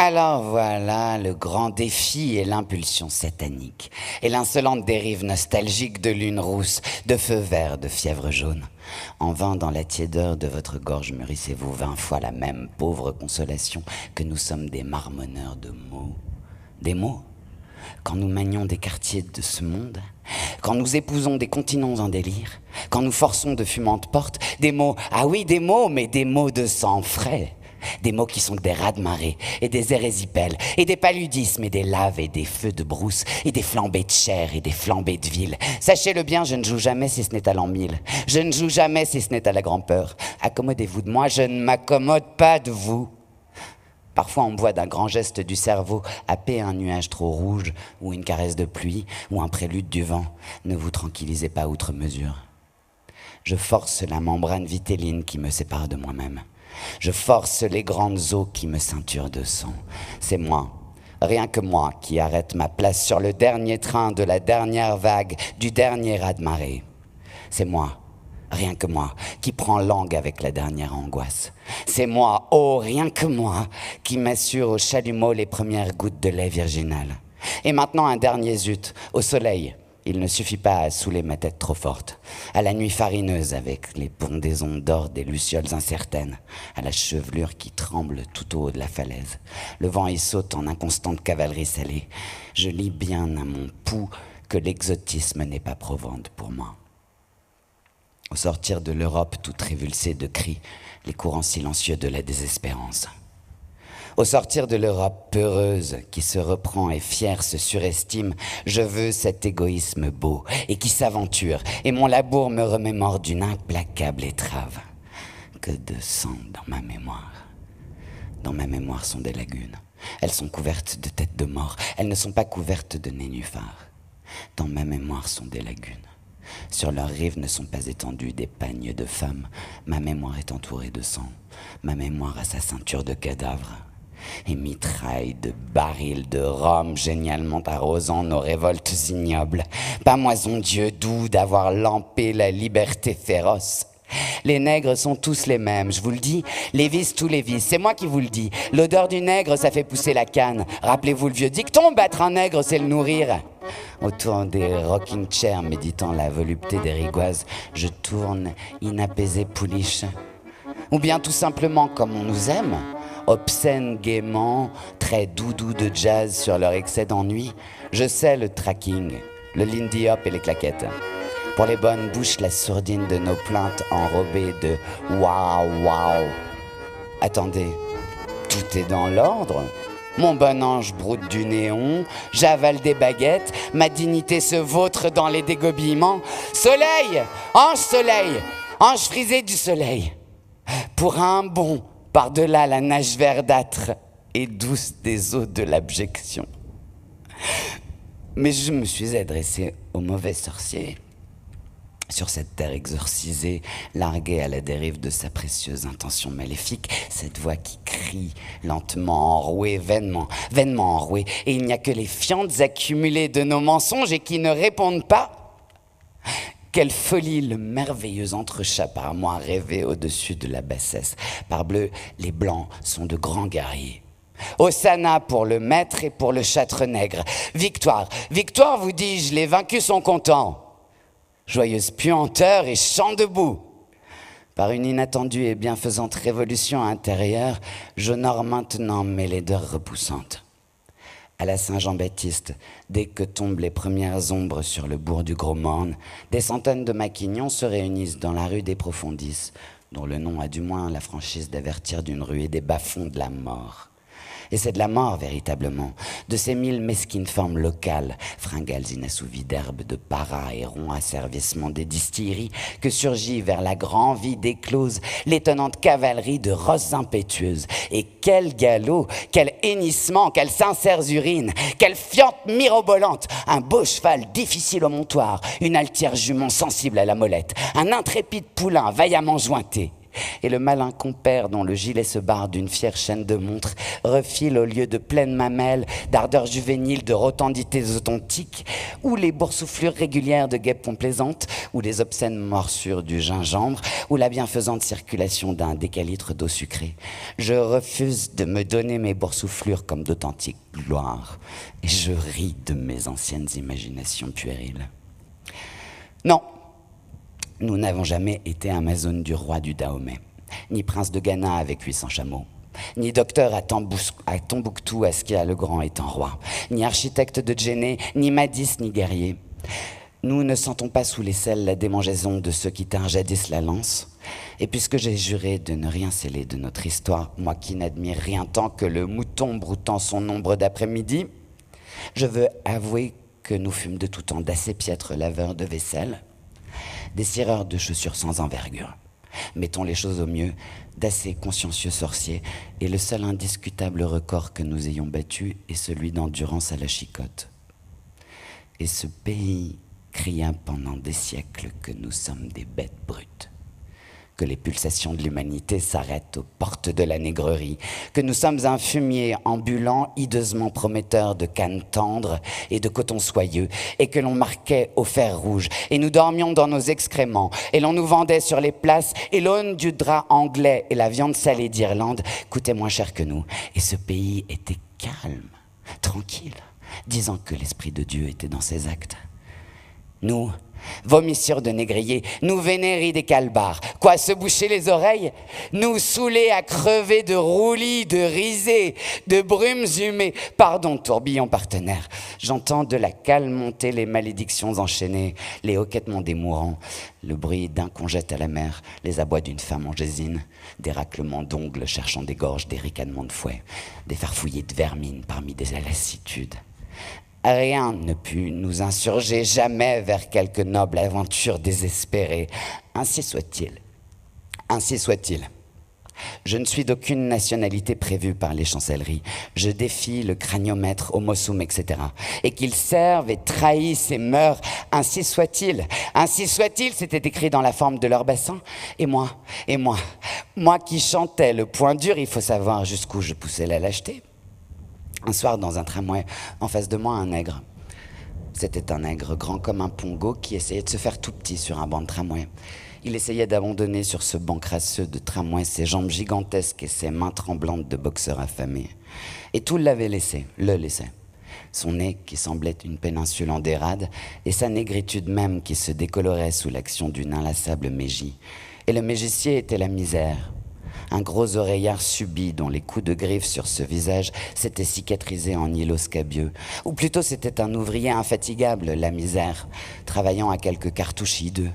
Alors voilà le grand défi et l'impulsion satanique, et l'insolente dérive nostalgique de lune rousse, de feu vert, de fièvre jaune. En vain dans la tiédeur de votre gorge mûrissez-vous 20 fois la même pauvre consolation que nous sommes des marmonneurs de mots. Des mots ? Quand nous manions des quartiers de ce monde, quand nous épousons des continents en délire, quand nous forçons de fumantes portes, des mots, ah oui des mots, mais des mots de sang frais. Des mots qui sont des raz-de-marée et des érésipèles et des paludismes et des laves et des feux de brousse et des flambées de chair et des flambées de ville. Sachez-le bien, je ne joue jamais si ce n'est à l'an 1000. Je ne joue jamais si ce n'est à la grand-peur. Accommodez-vous de moi, je ne m'accommode pas de vous. Parfois on me voit d'un grand geste du cerveau happer un nuage trop rouge ou une caresse de pluie ou un prélude du vent. Ne vous tranquillisez pas outre mesure. Je force la membrane vitéline qui me sépare de moi-même. Je force les grandes eaux qui me ceinturent de sang. C'est moi, rien que moi, qui arrête ma place sur le dernier train de la dernière vague, du dernier raz-de-marée. C'est moi, rien que moi, qui prends langue avec la dernière angoisse. C'est moi, oh, rien que moi, qui m'assure au chalumeau les premières gouttes de lait virginal. Et maintenant un dernier zut, au soleil. Il ne suffit pas à saouler ma tête trop forte, à la nuit farineuse avec les pendaisons d'or des lucioles incertaines, à la chevelure qui tremble tout au haut de la falaise. Le vent y saute en inconstante cavalerie salée. Je lis bien à mon pouls que l'exotisme n'est pas provende pour moi. Au sortir de l'Europe toute révulsée de cris, les courants silencieux de la désespérance. Au sortir de l'Europe peureuse qui se reprend et fière se surestime, je veux cet égoïsme beau et qui s'aventure, et mon labour me remémore d'une implacable étrave. Que de sang dans ma mémoire. Dans ma mémoire sont des lagunes. Elles sont couvertes de têtes de mort. Elles ne sont pas couvertes de nénuphars. Dans ma mémoire sont des lagunes. Sur leurs rives ne sont pas étendues des pagnes de femmes. Ma mémoire est entourée de sang. Ma mémoire a sa ceinture de cadavres. Et mitraille de barils de rhum génialement arrosant nos révoltes ignobles. Pas moison Dieu doux d'avoir lampé la liberté féroce. Les nègres sont tous les mêmes, je vous le dis, les vices tous les vices, c'est moi qui vous le dis. L'odeur du nègre, ça fait pousser la canne. Rappelez-vous le vieux dicton, battre un nègre, c'est le nourrir. Autour des rocking chairs, méditant la volupté des rigoises, je tourne inapaisé pouliche. Ou bien tout simplement comme on nous aime, obscène gaiement, très doudou de jazz sur leur excès d'ennui. Je sais le tracking, le lindy hop et les claquettes. Pour les bonnes bouches, la sourdine de nos plaintes enrobées de waouh waouh. Attendez, tout est dans l'ordre. Mon bon ange broute du néon, j'avale des baguettes, ma dignité se vautre dans les dégobillements. Soleil, ange frisé du soleil. Pour un bond, par-delà la nage verdâtre et douce des eaux de l'abjection. Mais je me suis adressé au mauvais sorcier. Sur cette terre exorcisée, larguée à la dérive de sa précieuse intention maléfique, cette voix qui crie, lentement enrouée, vainement enrouée, et il n'y a que les fientes accumulées de nos mensonges et qui ne répondent pas. Quelle folie le merveilleux entrechat par moi rêvé au-dessus de la bassesse. Parbleu, les blancs sont de grands guerriers. Hosanna pour le maître et pour le châtre nègre. Victoire, victoire vous dis-je, les vaincus sont contents. Joyeuse puanteur et chant debout. Par une inattendue et bienfaisante révolution intérieure, j'honore maintenant mes laideurs repoussantes. À la Saint-Jean-Baptiste, dès que tombent les premières ombres sur le bourg du Gros-Morne, des centaines de maquignons se réunissent dans la rue des Profondis, dont le nom a du moins la franchise d'avertir d'une ruée des bas-fonds de la mort. Et c'est de la mort, véritablement, de ces 1000 mesquines formes locales, fringales inassouvies d'herbes, de paras et ronds asservissement des distilleries, que surgit vers la grande vie éclose l'étonnante cavalerie de rosses impétueuses. Et quel galop, quel hennissement, quelles sincères urines, quelle fiente mirobolante, un beau cheval difficile au montoir, une altière jument sensible à la molette, un intrépide poulain vaillamment jointé. et le malin compère dont le gilet se barre d'une fière chaîne de montre refile au lieu de pleines mamelles, d'ardeur juvénile, de rotandités authentiques, ou les boursouflures régulières de guêpes complaisantes, ou les obscènes morsures du gingembre, ou la bienfaisante circulation d'un décalitre d'eau sucrée. Je refuse de me donner mes boursouflures comme d'authentiques gloires, et je ris de mes anciennes imaginations puériles. Non, nous n'avons jamais été Amazone du roi du Dahomey, ni prince de Ghana avec 800 chameaux, ni docteur à Tombouctou à Askia le Grand étant roi, ni architecte de Djenné, ni Madis, ni guerrier. Nous ne sentons pas sous l'aisselle la démangeaison de ceux qui tinrent jadis la lance. Et puisque j'ai juré de ne rien sceller de notre histoire, moi qui n'admire rien tant que le mouton broutant son ombre d'après-midi, je veux avouer que nous fûmes de tout temps d'assez piètres laveurs de vaisselle, des cireurs de chaussures sans envergure. Mettons les choses au mieux, d'assez consciencieux sorciers, et le seul indiscutable record que nous ayons battu est celui d'endurance à la chicotte. Et ce pays cria pendant des siècles que nous sommes des bêtes brutes, que les pulsations de l'humanité s'arrêtent aux portes de la négrerie, que nous sommes un fumier ambulant, hideusement prometteur de cannes tendres et de coton soyeux, et que l'on marquait au fer rouge, et nous dormions dans nos excréments, et l'on nous vendait sur les places, et l'aune du drap anglais et la viande salée d'Irlande coûtaient moins cher que nous, et ce pays était calme, tranquille, disant que l'Esprit de Dieu était dans ses actes. Nous, vomissures de négriers, nous vénéris des calbars, quoi, se boucher les oreilles? Nous saoulés à crever de roulis, de risées, de brumes humées. Pardon, tourbillon partenaire, j'entends de la cale monter les malédictions enchaînées, les hoquettements des mourants, le bruit d'un qu'on jette à la mer, les abois d'une femme en gésine, des raclements d'ongles cherchant des gorges, des ricanements de fouet, des farfouillis de vermine parmi des lassitudes. Rien ne put nous insurger jamais vers quelque noble aventure désespérée. Ainsi soit-il. Ainsi soit-il. Je ne suis d'aucune nationalité prévue par les chancelleries. Je défie le craniomètre, homossum, etc. Et qu'ils servent et trahissent et meurent, ainsi soit-il. Ainsi soit-il, c'était écrit dans la forme de leur bassin. Et moi qui chantais le point dur, il faut savoir jusqu'où je poussais la lâcheté. Un soir, dans un tramway, en face de moi, un nègre. C'était un nègre grand comme un pongo qui essayait de se faire tout petit sur un banc de tramway. Il essayait d'abandonner sur ce banc crasseux de tramway ses jambes gigantesques et ses mains tremblantes de boxeur affamé. Et tout l'avait laissé, le laissait. Son nez qui semblait une péninsule en dérade et sa négritude même qui se décolorait sous l'action d'une inlassable mégie. Et le mégicier était la misère. Un gros oreillard subit dont les coups de griffe sur ce visage s'étaient cicatrisés en îlots scabieux. Ou plutôt c'était un ouvrier infatigable, la misère, travaillant à quelques cartouches hideux.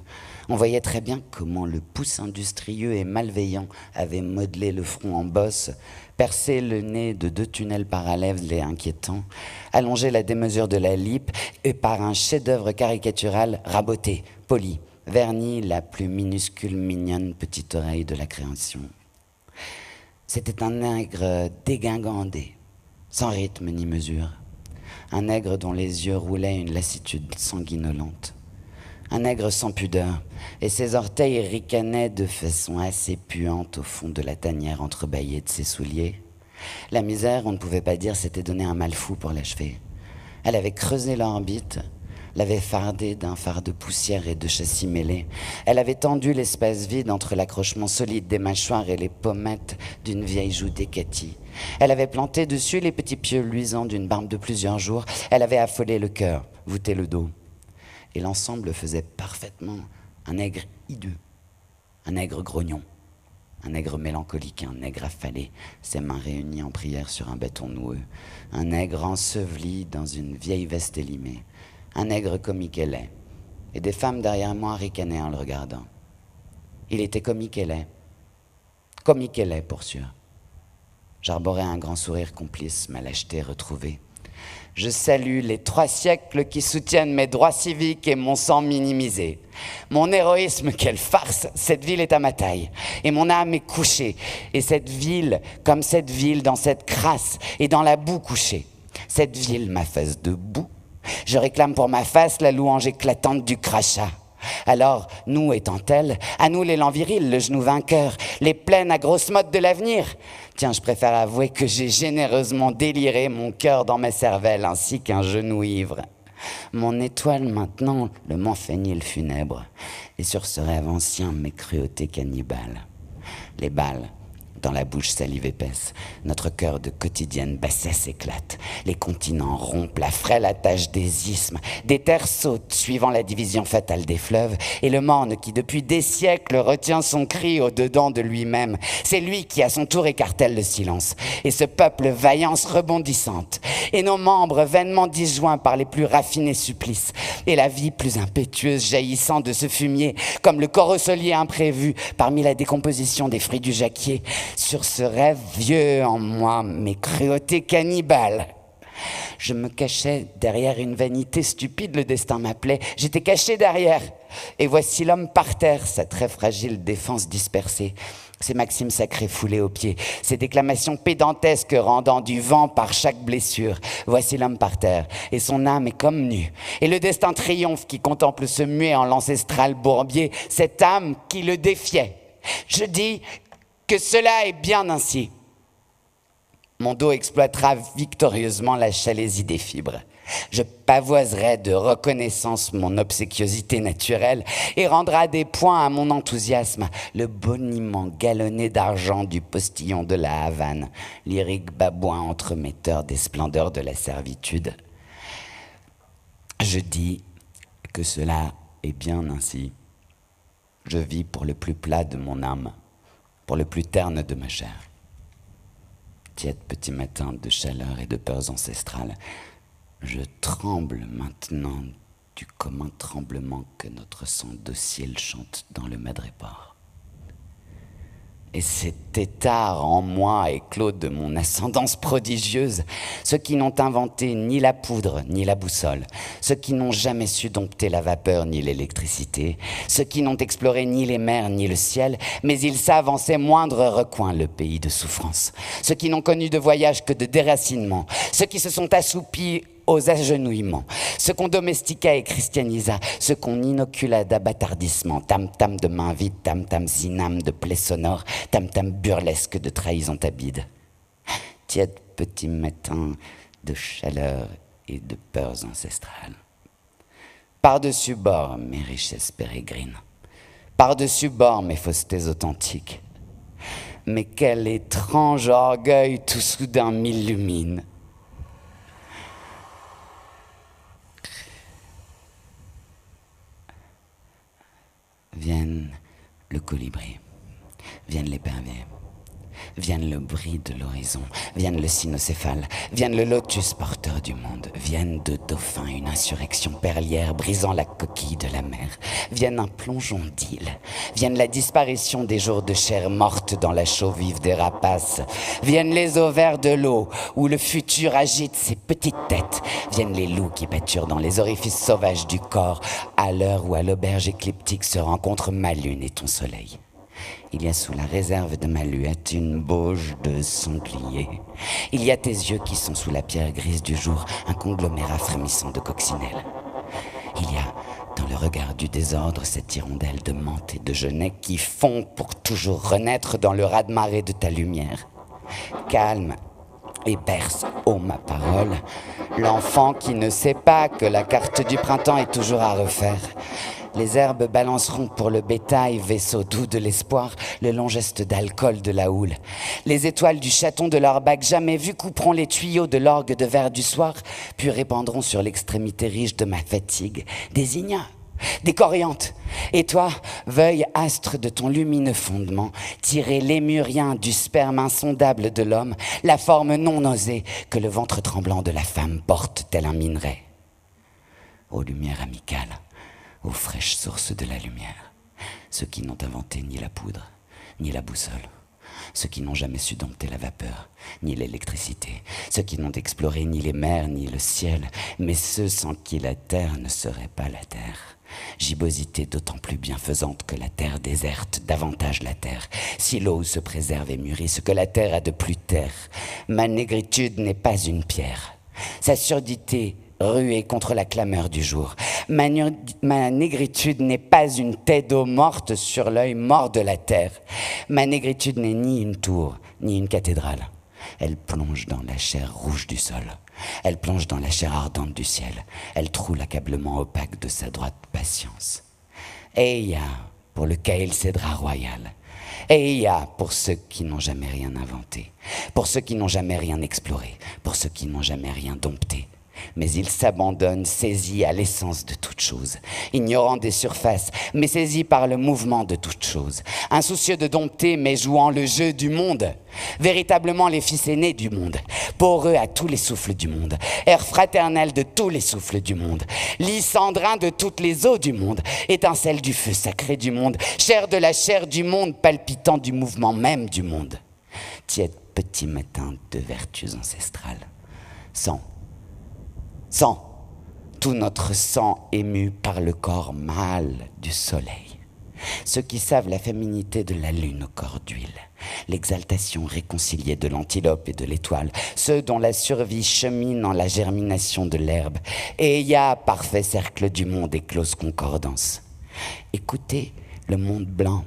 On voyait très bien comment le pouce industrieux et malveillant avait modelé le front en bosse, percé le nez de 2 tunnels parallèles et inquiétants, allongé la démesure de la lippe et par un chef-d'œuvre caricatural raboté, poli, verni la plus minuscule mignonne petite oreille de la création. C'était un nègre dégingandé, sans rythme ni mesure. Un nègre dont les yeux roulaient une lassitude sanguinolente. Un nègre sans pudeur, et ses orteils ricanaient de façon assez puante au fond de la tanière entrebâillée de ses souliers. La misère, on ne pouvait pas dire, s'était donné un mal fou pour l'achever. Elle avait creusé l'orbite, l'avait fardé d'un fard de poussière et de châssis mêlés. Elle avait tendu l'espace vide entre l'accrochement solide des mâchoires et les pommettes d'une vieille joue décatie. Elle avait planté dessus les petits pieux luisants d'une barbe de plusieurs jours. Elle avait affolé le cœur, voûté le dos. Et l'ensemble faisait parfaitement un nègre hideux, un nègre grognon, un nègre mélancolique, un nègre affalé, ses mains réunies en prière sur un bâton noueux, un nègre enseveli dans une vieille veste élimée. Un nègre comique elle est, et des femmes derrière moi ricanaient en le regardant. Il était comique elle est pour sûr. J'arborais un grand sourire complice, ma lâcheté retrouvée. Je salue les 3 siècles qui soutiennent mes droits civiques et mon sang minimisé. Mon héroïsme, quelle farce, cette ville est à ma taille. Et mon âme est couchée. Et cette ville, comme cette ville, dans cette crasse et dans la boue couchée. Cette ville, ma face de boue. Je réclame pour ma face la louange éclatante du crachat. Alors, nous étant tels, à nous l'élan viril, le genou vainqueur, les plaines à grosses mottes de l'avenir. Tiens, je préfère avouer que j'ai généreusement déliré mon cœur dans ma cervelle ainsi qu'un genou ivre. Mon étoile maintenant, le Montfénil funèbre, et sur ce rêve ancien mes cruautés cannibales. Les balles dans la bouche salive épaisse, notre cœur de quotidienne bassesse éclate. Les continents rompent la frêle attache des isthmes, des terres sautent suivant la division fatale des fleuves, et le morne qui depuis des siècles retient son cri au-dedans de lui-même, c'est lui qui à son tour écartèle le silence, et ce peuple vaillance rebondissante, et nos membres vainement disjoints par les plus raffinés supplices, et la vie plus impétueuse jaillissant de ce fumier, comme le corosolier imprévu parmi la décomposition des fruits du jacquier. Sur ce rêve vieux en moi, mes cruautés cannibales. Je me cachais derrière une vanité stupide, le destin m'appelait. J'étais caché derrière. Et voici l'homme par terre, sa très fragile défense dispersée. Ses maximes sacrées foulées aux pieds, ses déclamations pédantesques rendant du vent par chaque blessure. Voici l'homme par terre, et son âme est comme nue. Et le destin triomphe qui contemple ce muet en l'ancestral bourbier, cette âme qui le défiait. Je dis que cela est bien ainsi. Mon dos exploitera victorieusement la chalésie des fibres. Je pavoiserai de reconnaissance mon obséquiosité naturelle et rendra des points à mon enthousiasme le boniment galonné d'argent du postillon de la Havane, lyrique babouin entremetteur des splendeurs de la servitude. Je dis que cela est bien ainsi. Je vis pour le plus plat de mon âme, pour le plus terne de ma chair. Tiède petit matin de chaleur et de peurs ancestrales, je tremble maintenant du commun tremblement que notre sang docile chante dans le madréport. Et cet état en moi éclos de mon ascendance prodigieuse, ceux qui n'ont inventé ni la poudre ni la boussole, ceux qui n'ont jamais su dompter la vapeur ni l'électricité, ceux qui n'ont exploré ni les mers ni le ciel, mais ils savent en ces moindres recoins le pays de souffrance, ceux qui n'ont connu de voyage que de déracinement, ceux qui se sont assoupis aux agenouillements, ceux qu'on domestiqua et christianisa, ceux qu'on inocula d'abattardissement, tam-tam de main vide, tam-tam zinam de plaies sonores, tam-tam burlesque de trahison tabide. Tiède petit matin de chaleur et de peurs ancestrales. Par-dessus bord mes richesses pérégrines, par-dessus bord mes faussetés authentiques. Mais quel étrange orgueil tout soudain m'illumine. Vienne le colibri, vienne l'épervier, vienne le bris de l'horizon, vienne le cynocéphale, vienne le lotus porteur du monde, vienne de dauphin une insurrection perlière brisant la coquille de la mer, vienne un plongeon d'île, vienne la disparition des jours de chair morte dans la chaux vive des rapaces, viennent les ovaires de l'eau où le futur agite ses petites têtes, viennent les loups qui pâturent dans les orifices sauvages du corps à l'heure où à l'auberge écliptique se rencontrent ma lune et ton soleil. Il y a sous la réserve de ma luette une bauge de sanglier. Il y a tes yeux qui sont sous la pierre grise du jour, un conglomérat frémissant de coccinelles. Il y a dans le regard du désordre cette hirondelle de menthe et de genêt qui fond pour toujours renaître dans le raz-de-marée de ta lumière. Calme et berce, ô ma parole, l'enfant qui ne sait pas que la carte du printemps est toujours à refaire. Les herbes balanceront pour le bétail, vaisseau doux de l'espoir, le long geste d'alcool de la houle. Les étoiles du chaton de leur bac jamais vu couperont les tuyaux de l'orgue de verre du soir, puis répandront sur l'extrémité riche de ma fatigue des ignas, des coriantes. Et toi, veuille astre de ton lumineux fondement, tirer lémurien du sperme insondable de l'homme, la forme non osée que le ventre tremblant de la femme porte tel un minerai. Ô lumière amicale, aux fraîches sources de la lumière, ceux qui n'ont inventé ni la poudre, ni la boussole, ceux qui n'ont jamais su dompter la vapeur, ni l'électricité, ceux qui n'ont exploré ni les mers, ni le ciel, mais ceux sans qui la terre ne serait pas la terre. Gibbosité d'autant plus bienfaisante que la terre déserte davantage la terre, si l'eau se préserve et mûrit ce que la terre a de plus terre. Ma négritude n'est pas une pierre, sa surdité ruée contre la clameur du jour. Ma négritude n'est pas une tête d'eau morte sur l'œil mort de la terre. Ma négritude n'est ni une tour, ni une cathédrale. Elle plonge dans la chair rouge du sol. Elle plonge dans la chair ardente du ciel. Elle troue l'accablement opaque de sa droite patience. Eya, pour le Caïl Cédra royal. Eya, pour ceux qui n'ont jamais rien inventé, pour ceux qui n'ont jamais rien exploré, pour ceux qui n'ont jamais rien dompté. Mais ils s'abandonnent, saisis à l'essence de toute chose, ignorant des surfaces, mais saisis par le mouvement de toute chose, insoucieux de dompter, mais jouant le jeu du monde, véritablement les fils aînés du monde, poreux à tous les souffles du monde, air fraternel de tous les souffles du monde, lysandrin de toutes les eaux du monde, étincelle du feu sacré du monde, chair de la chair du monde, palpitant du mouvement même du monde. Tiède petit matin de vertus ancestrales, sang, tout notre sang ému par le corps mâle du soleil. Ceux qui savent la féminité de la lune au corps d'huile, l'exaltation réconciliée de l'antilope et de l'étoile, ceux dont la survie chemine en la germination de l'herbe, et il y a parfait cercle du monde et close concordance. Écoutez le monde blanc,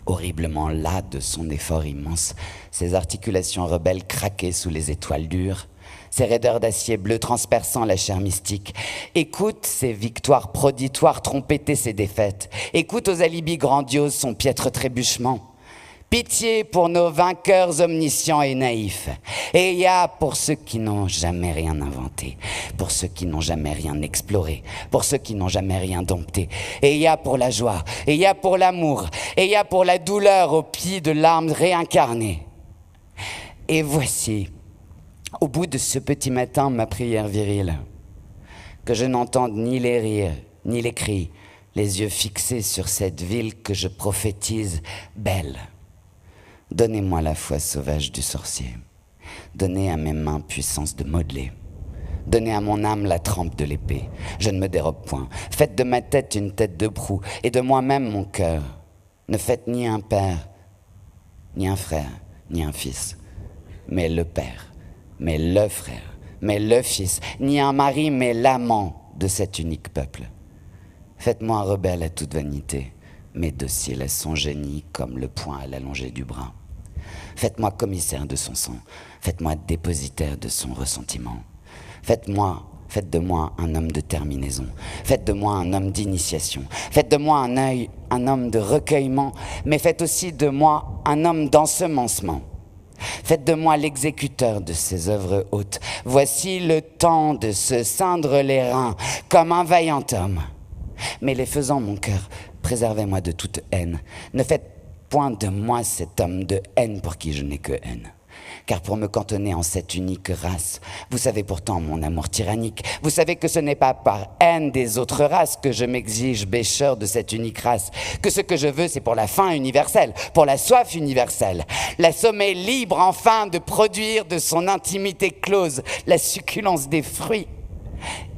horriblement las de son effort immense, ses articulations rebelles craquées sous les étoiles dures, ces raideurs d'acier bleu transperçant la chair mystique. Écoute ses victoires proditoires trompetter ses défaites. Écoute aux alibis grandioses son piètre trébuchement. Pitié pour nos vainqueurs omniscients et naïfs. Et il y a pour ceux qui n'ont jamais rien inventé, pour ceux qui n'ont jamais rien exploré, pour ceux qui n'ont jamais rien dompté. Et il y a pour la joie, et il y a pour l'amour, et il y a pour la douleur au pied de l'âme réincarnée. Et voici, au bout de ce petit matin, ma prière virile, que je n'entende ni les rires, ni les cris, les yeux fixés sur cette ville que je prophétise belle. Donnez-moi la foi sauvage du sorcier, donnez à mes mains puissance de modeler, donnez à mon âme la trempe de l'épée, je ne me dérobe point, faites de ma tête une tête de proue, et de moi-même mon cœur. Ne faites ni un père, ni un frère, ni un fils, mais le père, mais le frère, mais le fils, ni un mari, mais l'amant de cet unique peuple. Faites-moi rebelle à toute vanité, mais docile à son génie comme le poing à l'allongée du bras. Faites-moi commissaire de son sang, faites-moi dépositaire de son ressentiment. Faites de moi un homme de terminaison, faites de moi un homme d'initiation, faites de moi un homme de recueillement, mais faites aussi de moi un homme d'ensemencement. Faites de moi l'exécuteur de ces œuvres hautes. Voici le temps de se ceindre les reins comme un vaillant homme. Mais les faisant, mon cœur, préservez-moi de toute haine. Ne faites point de moi cet homme de haine pour qui je n'ai que haine. Car pour me cantonner en cette unique race, vous savez pourtant mon amour tyrannique, vous savez que ce n'est pas par haine des autres races que je m'exige bêcheur de cette unique race, que ce que je veux c'est pour la faim universelle, pour la soif universelle, la sommeil libre enfin de produire de son intimité close la succulence des fruits.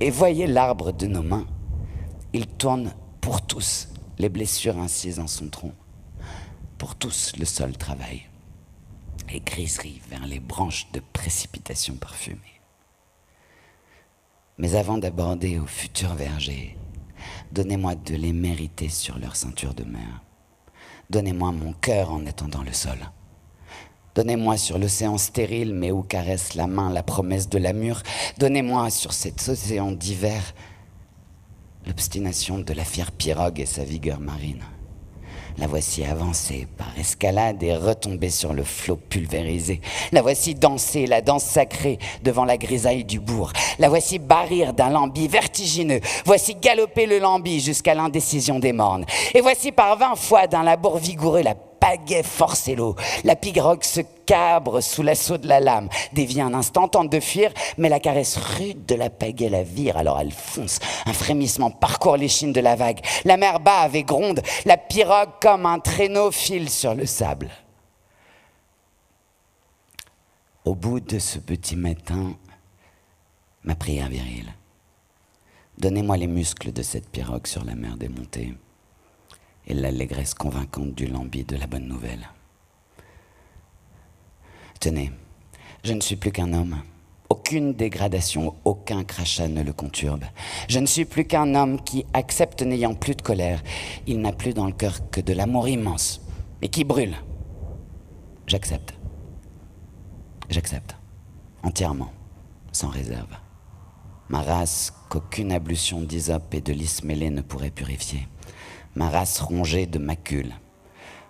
Et voyez l'arbre de nos mains, il tourne pour tous les blessures incises en son tronc, pour tous le sol travaille. Et griserie vers les branches de précipitation parfumée. Mais avant d'aborder au futur verger, donnez-moi de les mériter sur leur ceinture de mer. Donnez-moi mon cœur en attendant le sol. Donnez-moi sur l'océan stérile, mais où caresse la main la promesse de l'amour. Donnez-moi sur cet océan d'hiver l'obstination de la fière pirogue et sa vigueur marine. La voici avancer par escalade et retomber sur le flot pulvérisé. La voici danser la danse sacrée devant la grisaille du bourg. La voici barrir d'un lambi vertigineux. Voici galoper le lambi jusqu'à l'indécision des mornes. Et voici par 20 fois d'un labour vigoureux la pagaie forcer l'eau. La pirogue se cabre sous l'assaut de la lame, dévie un instant, tente de fuir, mais la caresse rude de la pagaie la vire, alors elle fonce. Un frémissement parcourt l'échine de la vague. La mer bave et gronde, la pirogue comme un traîneau file sur le sable. Au bout de ce petit matin, ma prière virile. Donnez-moi les muscles de cette pirogue sur la mer démontée et l'allégresse convaincante du lambi de la bonne nouvelle. Tenez, je ne suis plus qu'un homme, Aucune dégradation, aucun crachat ne le conturbe. Je ne suis plus qu'un homme qui accepte n'ayant plus de colère. Il n'a plus dans le cœur que de l'amour immense, mais qui brûle. J'accepte. J'accepte. Entièrement, sans réserve. Ma race qu'aucune ablution d'hysope et de lys mêlée ne pourrait purifier. Ma race rongée de macules.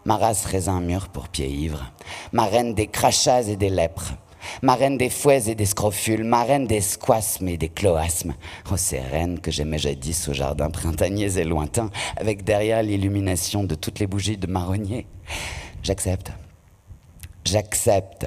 Ma race raisin mûr pour pieds ivres. Ma reine des crachats et des lèpres. Ma reine des fouets et des scrofules. Ma reine des squasmes et des cloasmes. Oh, ces reines que j'aimais jadis au jardin printaniers et lointains, avec derrière l'illumination de toutes les bougies de marronnier. J'accepte. J'accepte.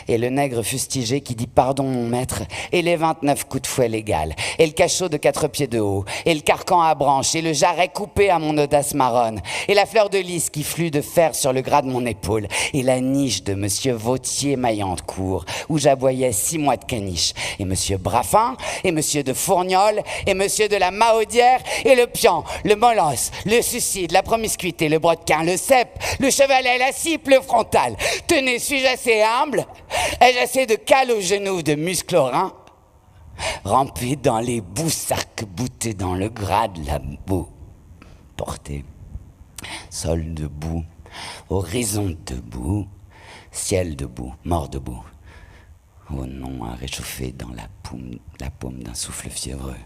Et le nègre fustigé qui dit pardon mon maître, et les 29 coups de fouet légal, et le cachot de 4 pieds de haut, et le carcan à branches, et le jarret coupé à mon audace marronne, et la fleur de lys qui flue de fer sur le gras de mon épaule, et la niche de monsieur Vautier Maillancourt, où j'aboyais 6 mois de caniche, et monsieur Braffin, et monsieur de Fourniol, et monsieur de la Mahaudière, et le pian, le molosse, le suicide, la promiscuité, le brodequin, le cep, le chevalet, la cipe, le frontal. Tenez, suis-je assez humble? Ai-je assez de cale aux genoux, de muscles aux reins? Ramper dans les bousses, arc-boutés dans le gras de la boue. Porter sol debout, horizon debout, ciel debout, mort debout. Oh non, à réchauffer dans la paume d'un souffle fiévreux.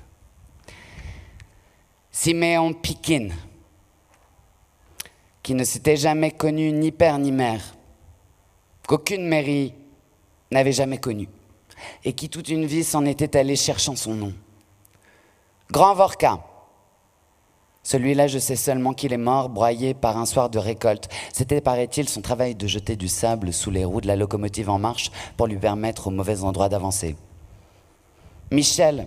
Siméon Piquin, qui ne s'était jamais connu ni père ni mère, qu'aucune mairie n'avait jamais connu, et qui toute une vie s'en était allé cherchant son nom. Grand Vorka. Celui-là, je sais seulement qu'il est mort, broyé par un soir de récolte. C'était, paraît-il, son travail de jeter du sable sous les roues de la locomotive en marche pour lui permettre au mauvais endroit d'avancer. Michel,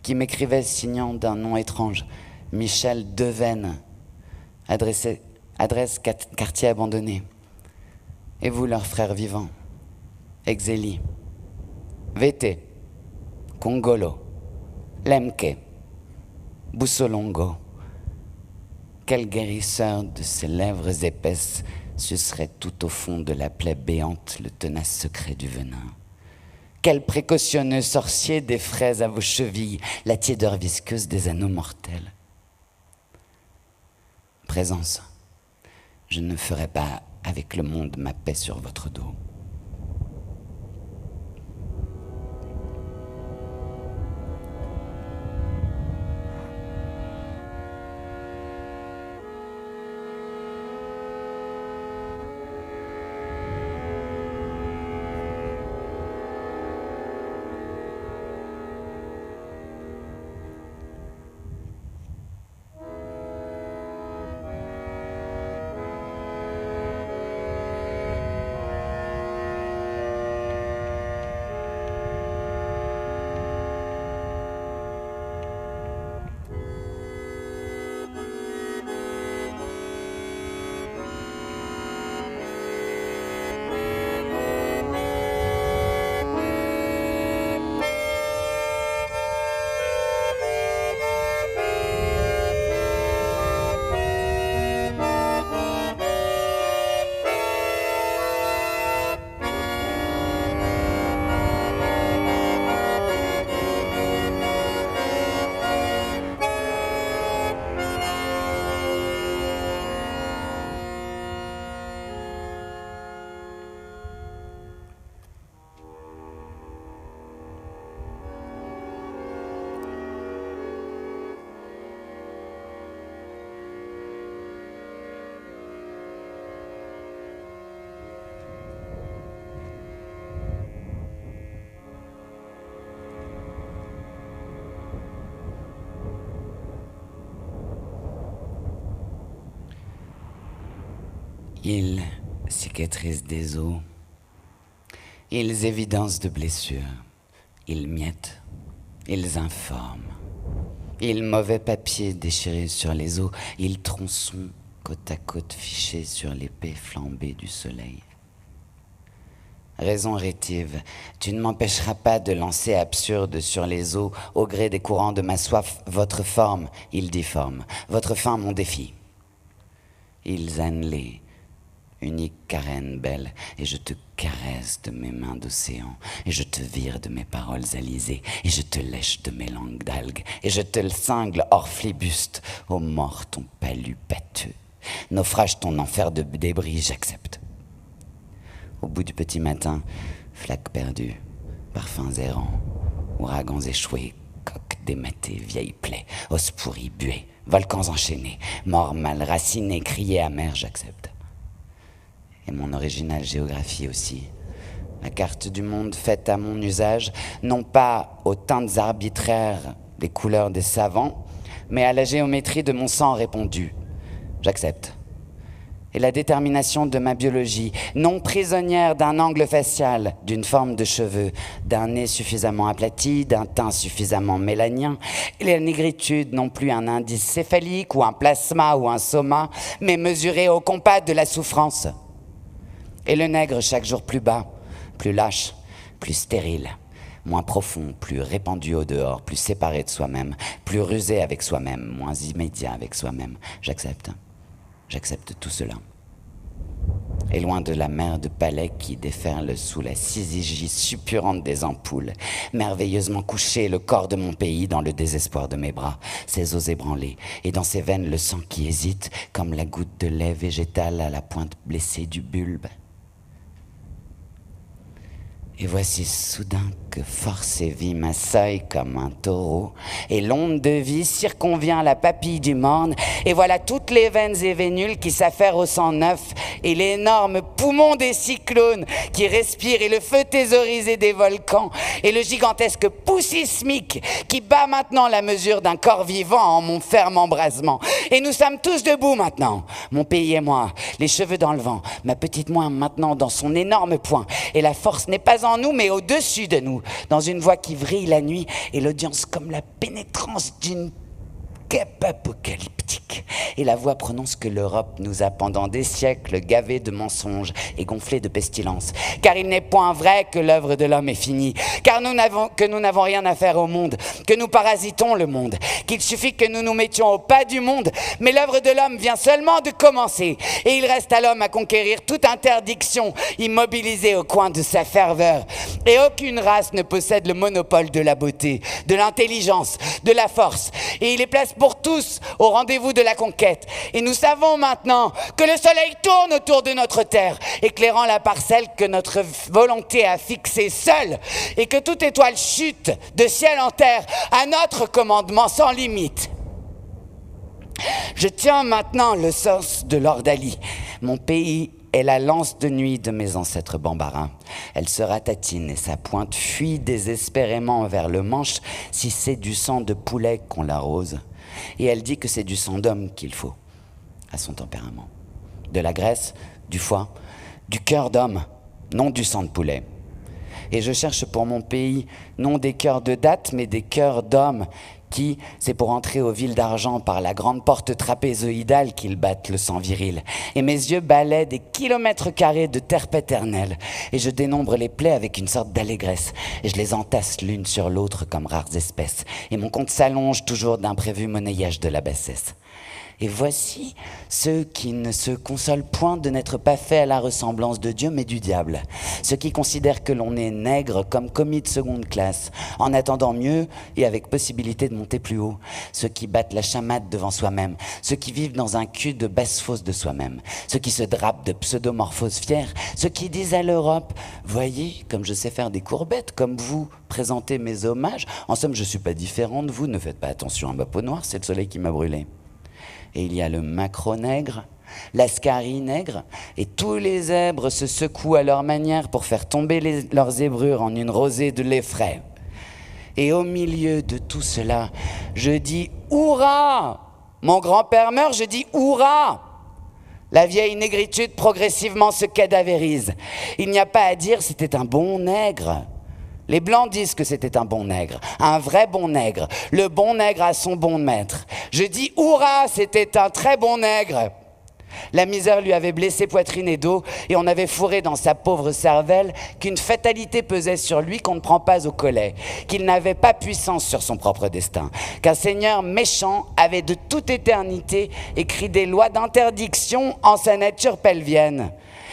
qui m'écrivait signant d'un nom étrange, Michel Devaine, adresse quartier abandonné. Et vous, leurs frères vivants, Exélie, Vété, Congolo, Lemke, Boussolongo. Quel guérisseur de ses lèvres épaisses sucerait tout au fond de la plaie béante le tenace secret du venin? Quel précautionneux sorcier défraie à vos chevilles la tiédeur visqueuse des anneaux mortels? Présence, je ne ferai pas avec le monde ma paix sur votre dos. Ils cicatrisent des os, ils évidencent de blessures, ils miettent, ils informent, ils mauvais papier déchirés sur les os, ils tronçons côte à côte fichés sur l'épée flambée du soleil. Raison rétive, tu ne m'empêcheras pas de lancer absurde sur les eaux, au gré des courants de ma soif, votre forme, ils difforment, votre fin, mon défi. Ils annelés, unique carène belle, et je te caresse de mes mains d'océan, et je te vire de mes paroles alizées, et je te lèche de mes langues d'algues, et je te cingle hors flibuste, ô mort ton palu pâteux, naufrage ton enfer de débris, j'accepte. Au bout du petit matin, flaques perdues, parfums errants, ouragans échoués, coques dématées, vieilles plaies, os pourris, buées, volcans enchaînés, morts mal racinés, criés amers, j'accepte. Et mon originale géographie aussi. La carte du monde faite à mon usage, non pas aux teintes arbitraires des couleurs des savants, mais à la géométrie de mon sang répandu. J'accepte. Et la détermination de ma biologie, non prisonnière d'un angle facial, d'une forme de cheveux, d'un nez suffisamment aplati, d'un teint suffisamment mélanien, et la négritude non plus un indice céphalique ou un plasma ou un soma, mais mesurée au compas de la souffrance. Et le nègre chaque jour plus bas, plus lâche, plus stérile, moins profond, plus répandu au dehors, plus séparé de soi-même, plus rusé avec soi-même, moins immédiat avec soi-même. J'accepte. J'accepte tout cela. Et loin de la mer de palais qui déferle sous la syzygie suppurante des ampoules, merveilleusement couché le corps de mon pays dans le désespoir de mes bras, ses os ébranlés, et dans ses veines le sang qui hésite, comme la goutte de lait végétal à la pointe blessée du bulbe. Et voici soudain que force et vie m'assaillent comme un taureau, et l'onde de vie circonvient la papille du morne, et voilà toutes les veines et vénules qui s'affairent au sang neuf, et l'énorme poumon des cyclones qui respirent, et le feu thésaurisé des volcans, et le gigantesque pouls sismique qui bat maintenant la mesure d'un corps vivant en mon ferme embrasement. Et nous sommes tous debout maintenant, mon pays et moi, les cheveux dans le vent, ma petite main maintenant dans son énorme poing, et la force n'est pas en nous, mais au-dessus de nous, dans une voix qui vrille la nuit, et l'audience comme la pénétrance d'une guêpe apocalyptique. Et la voix prononce que l'Europe nous a pendant des siècles gavés de mensonges et gonflés de pestilence. Car il n'est point vrai que l'œuvre de l'homme est finie, car nous n'avons rien à faire au monde, que nous parasitons le monde, qu'il suffit que nous nous mettions au pas du monde, mais l'œuvre de l'homme vient seulement de commencer, et il reste à l'homme à conquérir toute interdiction, immobilisée au coin de sa ferveur. Et aucune race ne possède le monopole de la beauté, de l'intelligence, de la force, et il est place pour tous au rendez-vous de la conquête. Et nous savons maintenant que le soleil tourne autour de notre terre, éclairant la parcelle que notre volonté a fixée seule, et que toute étoile chute de ciel en terre à notre commandement sans limite. Je tiens maintenant le sens de l'ordalie. Mon pays est la lance de nuit de mes ancêtres bambarins. Elle se ratatine et sa pointe fuit désespérément vers le manche si c'est du sang de poulet qu'on l'arrose. Et elle dit que c'est du sang d'homme qu'il faut, à son tempérament. De la graisse, du foie, du cœur d'homme, non du sang de poulet. Et je cherche pour mon pays non des cœurs de date, mais des cœurs d'hommes qui, c'est pour entrer aux villes d'argent par la grande porte trapézoïdale qu'ils battent le sang viril. Et mes yeux balaient des kilomètres carrés de terre paternelle, et je dénombre les plaies avec une sorte d'allégresse, et je les entasse l'une sur l'autre comme rares espèces, et mon compte s'allonge toujours d'imprévu monnayage de la bassesse. Et voici ceux qui ne se consolent point de n'être pas faits à la ressemblance de Dieu, mais du diable. Ceux qui considèrent que l'on est nègre comme commis de seconde classe, en attendant mieux et avec possibilité de monter plus haut. Ceux qui battent la chamade devant soi-même. Ceux qui vivent dans un cul de basse-fosse de soi-même. Ceux qui se drapent de pseudomorphoses fières. Ceux qui disent à l'Europe « Voyez, comme je sais faire des courbettes, comme vous présentez mes hommages. En somme, je ne suis pas différent de vous, ne faites pas attention à ma peau noire, c'est le soleil qui m'a brûlé. » Et il y a le macro-nègre, l'ascari-nègre, et tous les zèbres se secouent à leur manière pour faire tomber leurs zébrures en une rosée de lait frais. Et au milieu de tout cela, je dis « Hourra !» Mon grand-père meurt, je dis « Hourra !» La vieille négritude progressivement se cadavérise. Il n'y a pas à dire, c'était un bon nègre. Les Blancs disent que c'était un bon nègre, un vrai bon nègre. Le bon nègre a son bon maître. Je dis « Hourra !» c'était un très bon nègre. La misère lui avait blessé poitrine et dos, et on avait fourré dans sa pauvre cervelle qu'une fatalité pesait sur lui qu'on ne prend pas au collet, qu'il n'avait pas puissance sur son propre destin, qu'un seigneur méchant avait de toute éternité écrit des lois d'interdiction en sa nature pelvienne.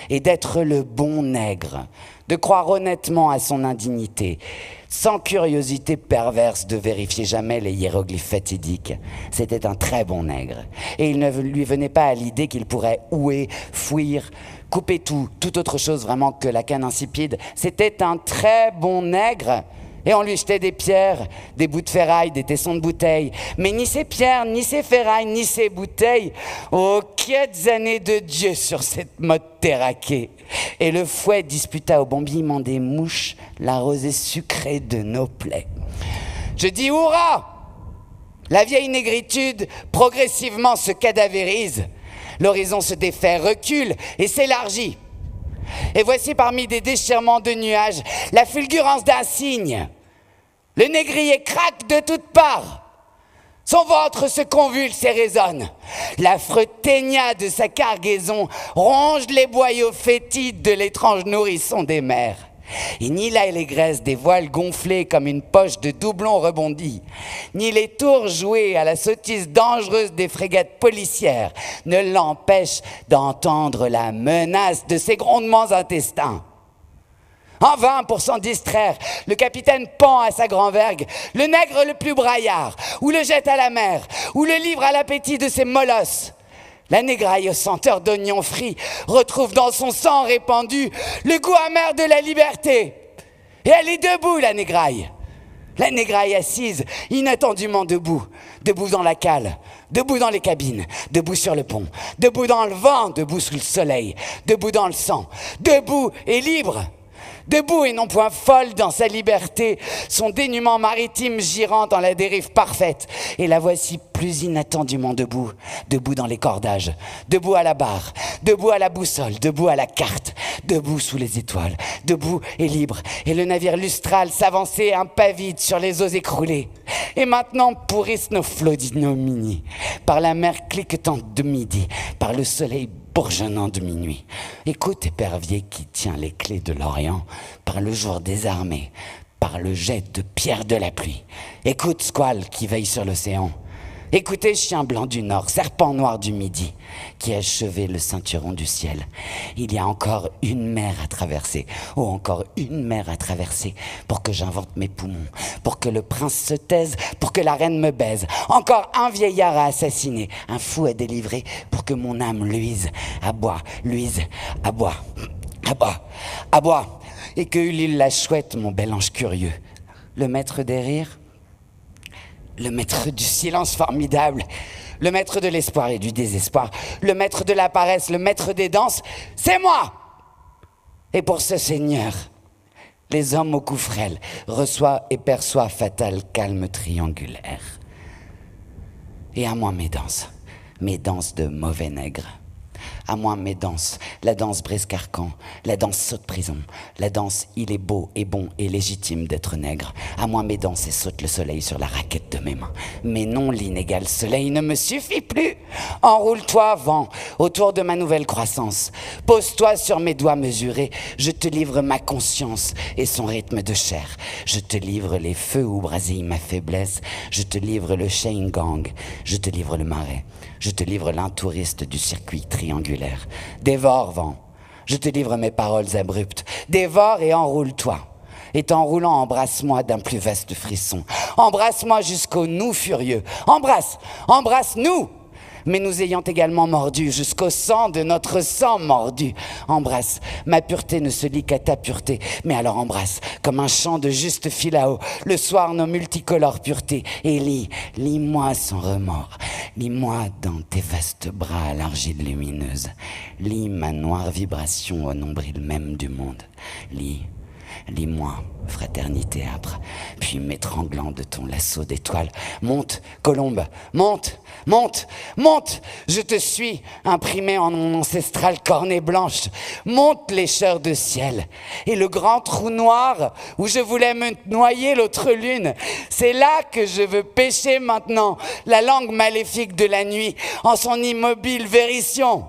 et d'être le bon nègre, de croire honnêtement à son indignité, sans curiosité perverse de vérifier jamais les hiéroglyphes fatidiques. C'était un très bon nègre, et il ne lui venait pas à l'idée qu'il pourrait houer, fouir, couper toute autre chose vraiment que la canne insipide. C'était un très bon nègre. Et on lui jetait des pierres, des bouts de ferraille, des tessons de bouteilles. Mais ni ces pierres, ni ces ferrailles, ni ces bouteilles, aux quêtes années de Dieu sur cette mode terraquée. Et le fouet disputa au bombillement des mouches la rosée sucrée de nos plaies. Je dis hurrah! La vieille négritude progressivement se cadavérise. L'horizon se défait, recule et s'élargit. Et voici parmi des déchirements de nuages la fulgurance d'un cygne. Le négrier craque de toutes parts. Son ventre se convulse et résonne. L'affreux ténia de sa cargaison ronge les boyaux fétides de l'étrange nourrisson des mers. Et ni l'allégresse des voiles gonflées comme une poche de doublons rebondis, ni les tours jouées à la sottise dangereuse des frégates policières ne l'empêchent d'entendre la menace de ses grondements intestins. En vain, pour s'en distraire, le capitaine pend à sa grand-vergue le nègre le plus braillard, ou le jette à la mer, ou le livre à l'appétit de ses molosses. La négraille aux senteurs d'oignons frits retrouve dans son sang répandu le goût amer de la liberté. Et elle est debout, la négraille. La négraille assise, inattendument debout. Debout dans la cale, debout dans les cabines, debout sur le pont, debout dans le vent, debout sous le soleil, debout dans le sang, debout et libre. Debout et non point folle dans sa liberté, son dénuement maritime girant dans la dérive parfaite. Et la voici plus inattendument debout, debout dans les cordages, debout à la barre, debout à la boussole, debout à la carte, debout sous les étoiles, debout et libre. Et le navire lustral s'avançait impavide sur les eaux écroulées. Et maintenant pourrissent nos flots d'ignominie, par la mer cliquetante de midi, par le soleil bourgeonnant de minuit. Écoute, épervier qui tient les clés de l'Orient, par le jour désarmé, par le jet de pierre de la pluie. Écoute, squale qui veille sur l'océan. Écoutez, chien blanc du nord, serpent noir du midi, qui achevait le ceinturon du ciel. Il y a encore une mer à traverser, ou encore une mer à traverser, pour que j'invente mes poumons, pour que le prince se taise, pour que la reine me baise. Encore un vieillard à assassiner, un fou à délivrer, pour que mon âme luise, aboie, luise, aboie, aboie, aboie. Et que Ulule la chouette, mon bel ange curieux, le maître des rires, le maître du silence formidable, le maître de l'espoir et du désespoir, le maître de la paresse, le maître des danses, c'est moi! Et pour ce Seigneur, les hommes au cou frêle reçoivent et perçoivent fatal calme triangulaire. Et à moi mes danses de mauvais nègres. À moi mes danses, la danse brise-carcan, la danse saute-prison, la danse il est beau et bon et légitime d'être nègre. À moi mes danses et saute le soleil sur la raquette de mes mains. Mais non, l'inégal soleil ne me suffit plus. Enroule-toi, vent, autour de ma nouvelle croissance. Pose-toi sur mes doigts mesurés, je te livre ma conscience et son rythme de chair. Je te livre les feux où brasille ma faiblesse, je te livre le chain gang, je te livre le marais. Je te livre l'intouriste du circuit triangulaire. Dévore, vent. Je te livre mes paroles abruptes. Dévore et enroule-toi. Et t'enroulant, embrasse-moi d'un plus vaste frisson. Embrasse-moi jusqu'au nous furieux. Embrasse, embrasse-nous. Mais nous ayant également mordu jusqu'au sang de notre sang mordu. Embrasse, ma pureté ne se lie qu'à ta pureté, mais alors embrasse, comme un chant de juste philao, le soir nos multicolores puretés, et lis-moi sans remords, lis-moi dans tes vastes bras à l'argile lumineuse, lis ma noire vibration au nombril même du monde, lis-moi, fraternité âpre, puis m'étranglant de ton lasso d'étoiles. Monte, colombe, monte, monte, monte, je te suis, imprimé en mon ancestrale cornée blanche. Monte, lécheur de ciel. Et le grand trou noir où je voulais me noyer l'autre lune, c'est là que je veux pêcher maintenant la langue maléfique de la nuit en son immobile vérition.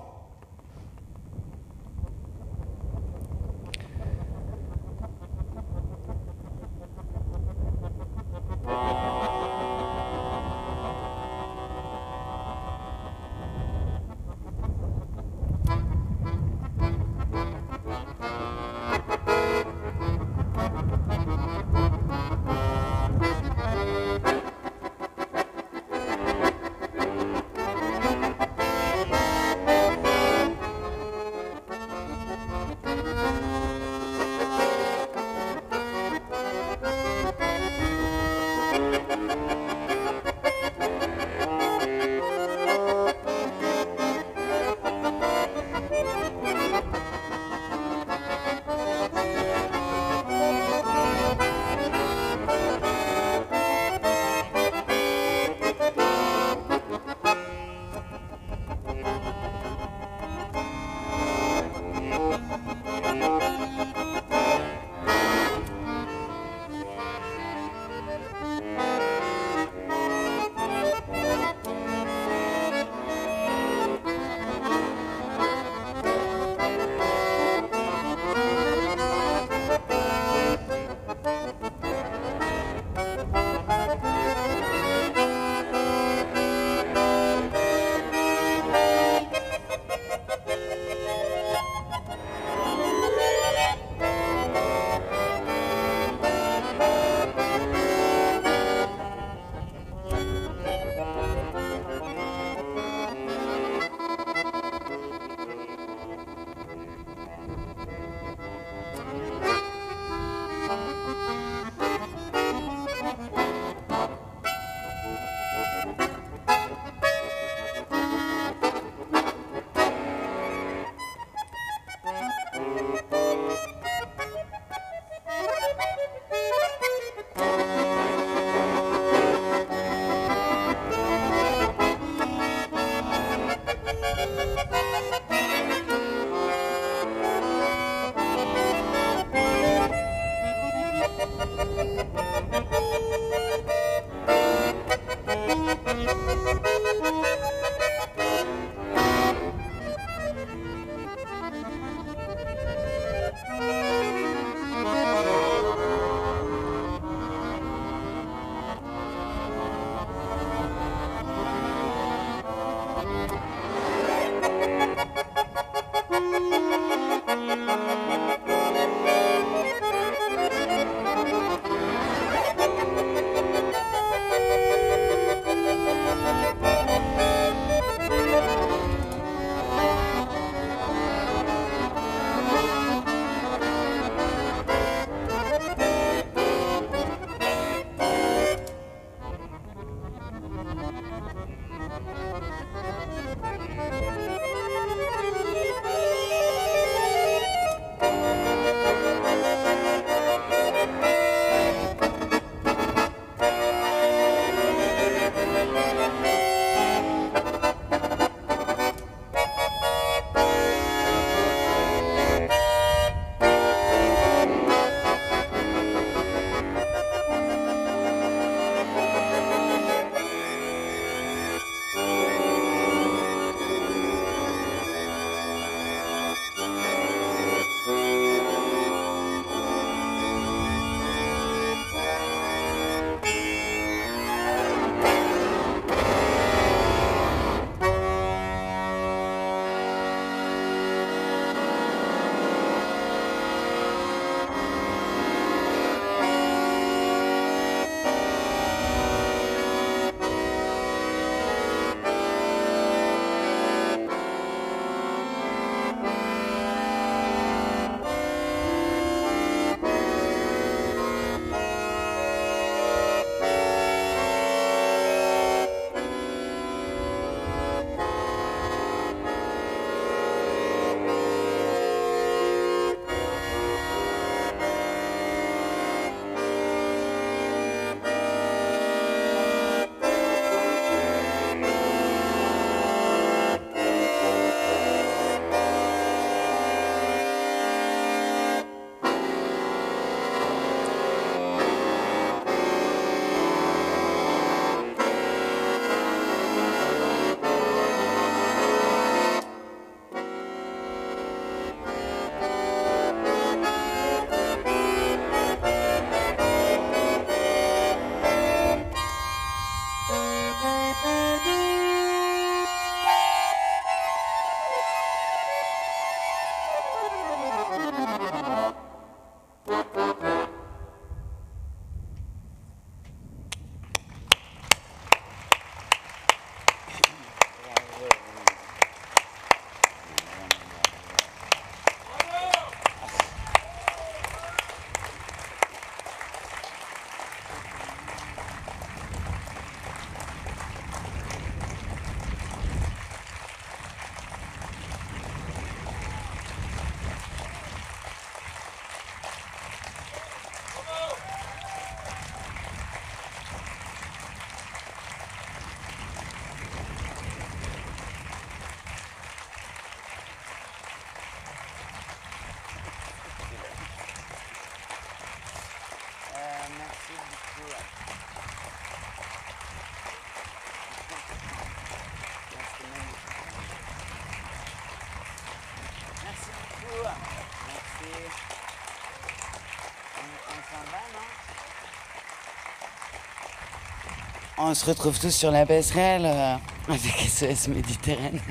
On se retrouve tous sur la passerelle avec SOS Méditerranée.